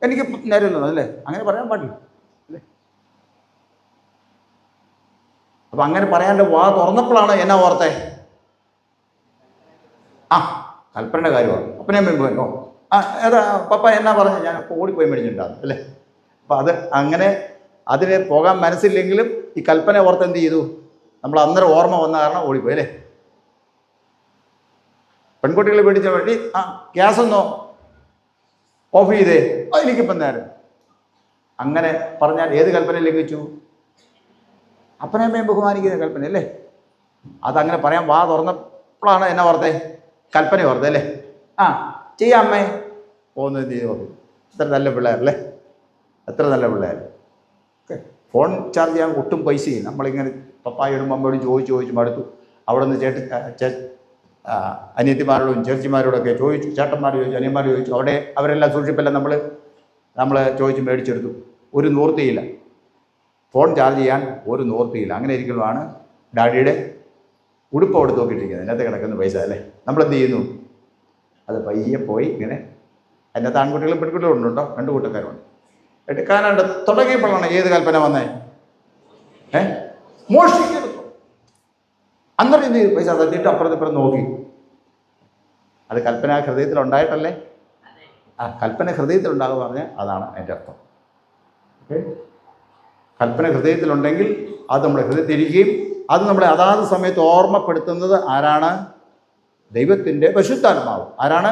എനിക്ക് നേരമില്ല, അല്ലേ? അങ്ങനെ പറയാൻ പാടില്ല, അല്ലേ? അപ്പം അങ്ങനെ പറയാൻ്റെ വാ തുറന്നപ്പോഴാണ് എന്നാ ഓർത്തേ? കൽപ്പനയുടെ കാര്യമാണ്. അപ്പനെയും ബഹുമാനോ? ഏതാ പപ്പ എന്നാ പറഞ്ഞു? ഞാൻ അപ്പോൾ ഓടിപ്പോയി മേടിച്ചിട്ടുണ്ടാകും, അല്ലേ? അപ്പം അത് അങ്ങനെ അതിന് പോകാൻ മനസ്സില്ലെങ്കിലും ഈ കൽപ്പന ഓർത്ത് എന്ത് ചെയ്തു? നമ്മൾ അന്നേരം ഓർമ്മ വന്ന കാരണം ഓടിപ്പോയി, അല്ലേ? പെൺകുട്ടികളെ പേടിച്ച വേണ്ടി ഗ്യാസൊന്നോ ഓഫ് ചെയ്തേ, എനിക്കിപ്പം നേരം. അങ്ങനെ പറഞ്ഞാൽ ഏത് കൽപ്പന ലംഘിച്ചു? അപ്പനമ്മയും ബഹുമാനിക്കുന്ന കൽപ്പന, അല്ലേ? അതങ്ങനെ പറയാൻ വാ തുറന്നപ്പോഴാണ് എന്നാ ഓർത്തേ? കൽപ്പന ഓർത്തേ, അല്ലേ? ചെയ്യാം അമ്മേ, പോകുന്നത് ചെയ്തു. എത്ര നല്ല പിള്ളേരല്ലേ, എത്ര നല്ല പിള്ളേർ. ഓക്കെ, ഫോൺ ചാർജ് ചെയ്യാൻ ഒട്ടും പൈസയും നമ്മളിങ്ങനെ പപ്പായോടും അമ്മയോടും ചോദിച്ചു മടുത്തു. അവിടെ നിന്ന് അനിയത്തിമാരോടും ചേച്ചിമാരോടൊക്കെ ചോദിച്ചു, ചേട്ടന്മാർ ചോദിച്ചു, അനിയന്മാർ ചോദിച്ചു. അവിടെ അവരെല്ലാം സൂക്ഷിപ്പെല്ലാം നമ്മൾ ചോദിച്ച് മേടിച്ചെടുത്തു. ഒരു നിവൃത്തിയില്ല, ഫോൺ ചാർജ് ചെയ്യാൻ ഒരു നിവൃത്തിയില്ല. അങ്ങനെ ഇരിക്കുമ്പോഴാണ് ഡാഡിയുടെ ഉടുപ്പ് അവിടെ നോക്കിയിട്ടിരിക്കുന്നത്, അതിനകത്ത് കിടക്കുന്ന പൈസ, അല്ലേ? നമ്മളെന്ത് ചെയ്യുന്നു? അത് പയ്യെ പോയി ഇങ്ങനെ. അതിനകത്ത് ആൺകുട്ടികളും പെൺകുട്ടികളും ഉണ്ടോ? 2 കൂട്ടക്കാരുണ്ട്. എടുക്കാനായിട്ട് തുടങ്ങിയപ്പോഴാണ് ഏത് കൽപ്പന വന്നേ? മോഷ്ടിക്കരുത്. അന്നേരം എന്ത് ചെയ്തു? പൈസ തട്ടിയിട്ട് അപ്പുറത്തിപ്പുറം നോക്കി. അത് കൽപ്പന ഹൃദയത്തിലുണ്ടായിട്ടല്ലേ? കൽപ്പന ഹൃദയത്തിലുണ്ടാകുക പറഞ്ഞാൽ അതാണ് അതിൻ്റെ അർത്ഥം. ഓക്കെ, കൽപ്പന ഹൃദയത്തിലുണ്ടെങ്കിൽ അത് നമ്മുടെ ഹൃദയത്തിൽ ഇരിക്കുകയും അത് നമ്മളെ അതാത് സമയത്ത് ഓർമ്മപ്പെടുത്തുന്നത് ആരാണ്? ദൈവത്തിൻ്റെ പരിശുദ്ധാത്മാവ്. ആരാണ്?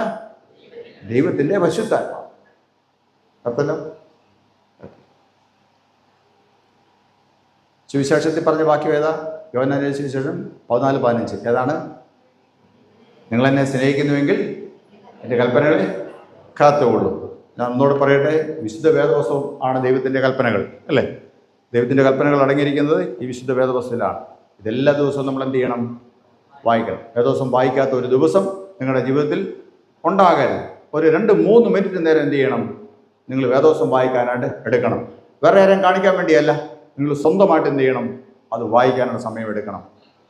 ദൈവത്തിൻ്റെ പരിശുദ്ധാത്മാവ്. അർത്ഥമല്ലോ? സുവിശേഷത്തിൽ പറഞ്ഞ വാക്യം ഏതാ? യോഹന്നാന്റെ സുവിശേഷം 14:15. ഏതാണ്? നിങ്ങൾ എന്നെ സ്നേഹിക്കുന്നുവെങ്കിൽ എൻ്റെ കൽപ്പനകളെ കാത്തുകൊള്ളൂ. ഞാൻ ഒന്നുകൂടെ പറയട്ടെ, വിശുദ്ധ വേദപുസ്തകം ആണ് ദൈവത്തിൻ്റെ കൽപ്പനകൾ, അല്ലേ? ദൈവത്തിൻ്റെ കൽപ്പനകൾ അടങ്ങിയിരിക്കുന്നത് ഈ വിശുദ്ധ വേദപുസ്തകത്തിലാണ്. ഇതെല്ലാ ദിവസവും നമ്മൾ എന്ത് ചെയ്യണം? വായിക്കണം. വേദപുസ്തകം വായിക്കാത്ത ഒരു ദിവസം നിങ്ങളുടെ ജീവിതത്തിൽ ഉണ്ടാകരുത്. ഒരു 2-3 മിനിറ്റ് നേരം എന്ത് ചെയ്യണം? നിങ്ങൾ വേദപുസ്തകം വായിക്കാനായിട്ട് എടുക്കണം. വേറെ ആരെയും കാണിക്കാൻ വേണ്ടിയല്ല, നിങ്ങൾ സ്വന്തമായിട്ട് എന്ത് ചെയ്യണം? അത് വായിക്കാനുള്ള സമയം എടുക്കണം.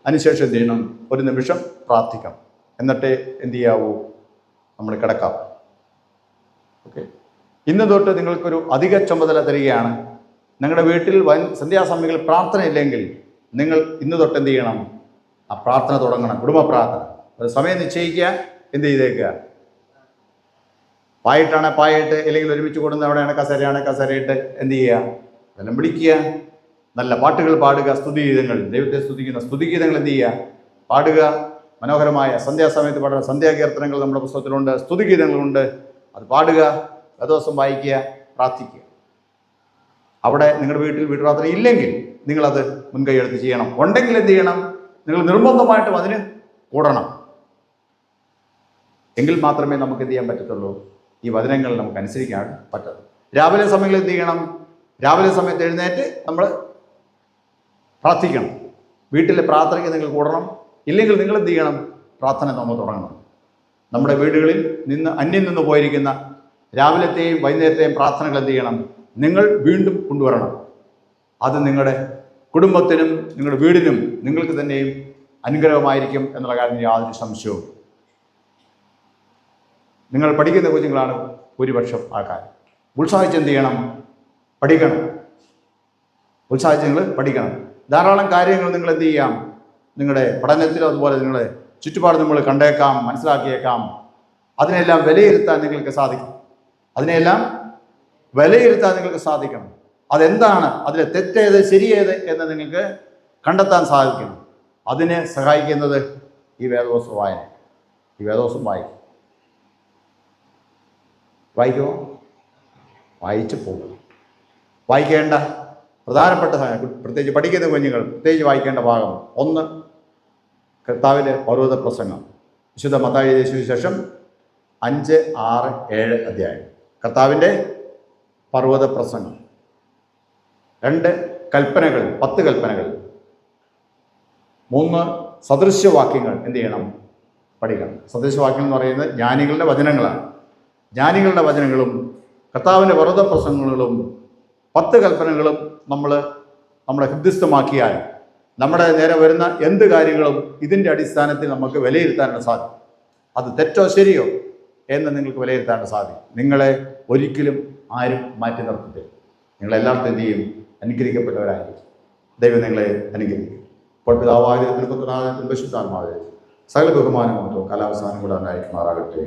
അതിനുശേഷം എന്ത് ചെയ്യണം? ഒരു നിമിഷം പ്രാർത്ഥിക്കണം. എന്നിട്ട് എന്ത് ചെയ്യാവൂ? നമ്മൾ കിടക്കാം. ഓക്കെ, ഇന്ന് തൊട്ട് നിങ്ങൾക്കൊരു അധിക ചുമതല തരികയാണ്. നിങ്ങളുടെ വീട്ടിൽ സന്ധ്യാസമയങ്ങളിൽ പ്രാർത്ഥന ഇല്ലെങ്കിൽ നിങ്ങൾ ഇന്ന് തൊട്ട് എന്ത് ചെയ്യണം? ആ പ്രാർത്ഥന തുടങ്ങണം. കുടുംബ പ്രാർത്ഥന. ഒരു സമയം നിശ്ചയിക്കുക. എന്ത് ചെയ്തേക്കുക? പായിട്ടാണ് പായിട്ട്, അല്ലെങ്കിൽ ഒരുമിച്ച് കൂടുന്ന എവിടെയാണ് കസേരയാണ് കസേരയിട്ട് എന്ത് ചെയ്യുക? വെല്ലം പിടിക്കുക. നല്ല പാട്ടുകൾ പാടുക. സ്തുതിഗീതങ്ങൾ, ദൈവത്തെ സ്തുതിക്കുന്ന സ്തുതിഗീതങ്ങൾ എന്ത് ചെയ്യുക? പാടുക. മനോഹരമായ സന്ധ്യാസമയത്ത് പാടുന്ന സന്ധ്യാകീർത്തനങ്ങൾ നമ്മുടെ പുസ്തകത്തിലുണ്ട്, സ്തുതിഗീതങ്ങളുണ്ട്. അത് പാടുക, ദിവസം വായിക്കുക, പ്രാർത്ഥിക്കുക. അവിടെ നിങ്ങളുടെ വീട്ടിൽ വീട്ടുപ്രാർത്ഥന ഇല്ലെങ്കിൽ നിങ്ങളത് മുൻകൈ എടുത്ത് ചെയ്യണം. ഉണ്ടെങ്കിൽ എന്ത് ചെയ്യണം? നിങ്ങൾ നിർബന്ധമായിട്ടും അതിന് കൂടണം. എങ്കിൽ മാത്രമേ നമുക്ക് എന്ത് ചെയ്യാൻ പറ്റത്തുള്ളൂ? ഈ വചനങ്ങൾ നമുക്ക് അനുസരിക്കാൻ പറ്റത്തുള്ളൂ. രാവിലെ സമയങ്ങളിൽ എന്ത് ചെയ്യണം? രാവിലെ സമയത്ത് എഴുന്നേറ്റ് നമ്മൾ പ്രാർത്ഥിക്കണം. വീട്ടിലെ പ്രാർത്ഥനയ്ക്ക് നിങ്ങൾ കൂടണം. ഇല്ലെങ്കിൽ നിങ്ങൾ എന്ത് ചെയ്യണം? പ്രാർത്ഥന നമ്മൾ തുടങ്ങണം. നമ്മുടെ വീടുകളിൽ അന്യം നിന്ന് പോയിരിക്കുന്ന രാവിലത്തെയും വൈകുന്നേരത്തെയും പ്രാർത്ഥനകൾ എന്ത് ചെയ്യണം? നിങ്ങൾ വീണ്ടും കൊണ്ടുവരണം. അത് നിങ്ങളുടെ കുടുംബത്തിനും നിങ്ങളുടെ വീടിനും നിങ്ങൾക്ക് തന്നെയും അനുഗ്രഹമായിരിക്കും എന്നുള്ള കാര്യം യാതൊരു സംശയവും. നിങ്ങൾ പഠിക്കുന്ന കുഞ്ഞുങ്ങളാണ് ഭൂരിപക്ഷം ആൾക്കാർ. ഉത്സാഹിച്ച് എന്ത് ചെയ്യണം? പഠിക്കണം. ഉത്സാഹിച്ച് നിങ്ങൾ പഠിക്കണം. ധാരാളം കാര്യങ്ങൾ നിങ്ങൾ എന്ത് ചെയ്യാം? നിങ്ങളുടെ പഠനത്തിലും അതുപോലെ നിങ്ങളുടെ ചുറ്റുപാട് നമ്മൾ കണ്ടേക്കാം, മനസ്സിലാക്കിയേക്കാം. അതിനെല്ലാം വിലയിരുത്താൻ നിങ്ങൾക്ക് സാധിക്കും. അതിനെല്ലാം വിലയിരുത്താൻ നിങ്ങൾക്ക് സാധിക്കണം. അതെന്താണ്, അതിലെ തെറ്റേത് ശരിയേത് എന്ന് നിങ്ങൾക്ക് കണ്ടെത്താൻ സാധിക്കണം. അതിനെ സഹായിക്കുന്നത് ഈ വേദപുസ്തക വായന. ഈ വേദപുസ്തകം വായിക്കുമോ? വായിച്ചു പോകും. വായിക്കേണ്ട പ്രധാനപ്പെട്ട സമയം, പ്രത്യേകിച്ച് പഠിക്കുന്ന കുഞ്ഞുങ്ങൾ പ്രത്യേകിച്ച് വായിക്കേണ്ട ഭാഗം 1, കർത്താവിൻ്റെ പർവ്വത പ്രസംഗം. വിശുദ്ധ മത്തായി എഴുതിയ സുവിശേഷം 5, 6, 7 അധ്യായം. കർത്താവിൻ്റെ പർവ്വത പ്രസംഗം. 2 കൽപ്പനകൾ, 10 കൽപ്പനകൾ. 3 സദൃശ്യവാക്യങ്ങൾ എന്ത് ചെയ്യണം? പഠിക്കണം. സദൃശ്യവാക്യം എന്ന് പറയുന്നത് ജ്ഞാനികളുടെ വചനങ്ങളാണ്. ജ്ഞാനികളുടെ വചനങ്ങളും കർത്താവിൻ്റെ പർവ്വത പ്രസംഗങ്ങളും 10 കൽപ്പനകളും നമ്മളെ ഹൃദയസ്ഥമാക്കിയാൽ നമ്മുടെ നേരെ വരുന്ന എന്ത് കാര്യങ്ങളും ഇതിൻ്റെ അടിസ്ഥാനത്തിൽ നമുക്ക് വിലയിരുത്താനുള്ള സാധിക്കും. അത് തെറ്റോ ശരിയോ എന്ന് നിങ്ങൾക്ക് വിലയിരുത്താനുള്ള സാധിക്കും. നിങ്ങളെ ഒരിക്കലും ആരും മാറ്റി നിർത്തത്തില്ല. നിങ്ങളെല്ലാവർക്കും എന്ത് ചെയ്യും? അനുഗ്രഹിക്കപ്പെട്ടവരായിരിക്കും. ദൈവം നിങ്ങളെ അനുഗ്രഹിക്കും. ഇപ്പോൾ പിതാവായ ദൈവത്തിനും പരിശുദ്ധാത്മാവേ സകല ബഹുമാനമോ കലാവസാനം കൂടെ ഉണ്ടായിരിക്കുമാറാകട്ടെ.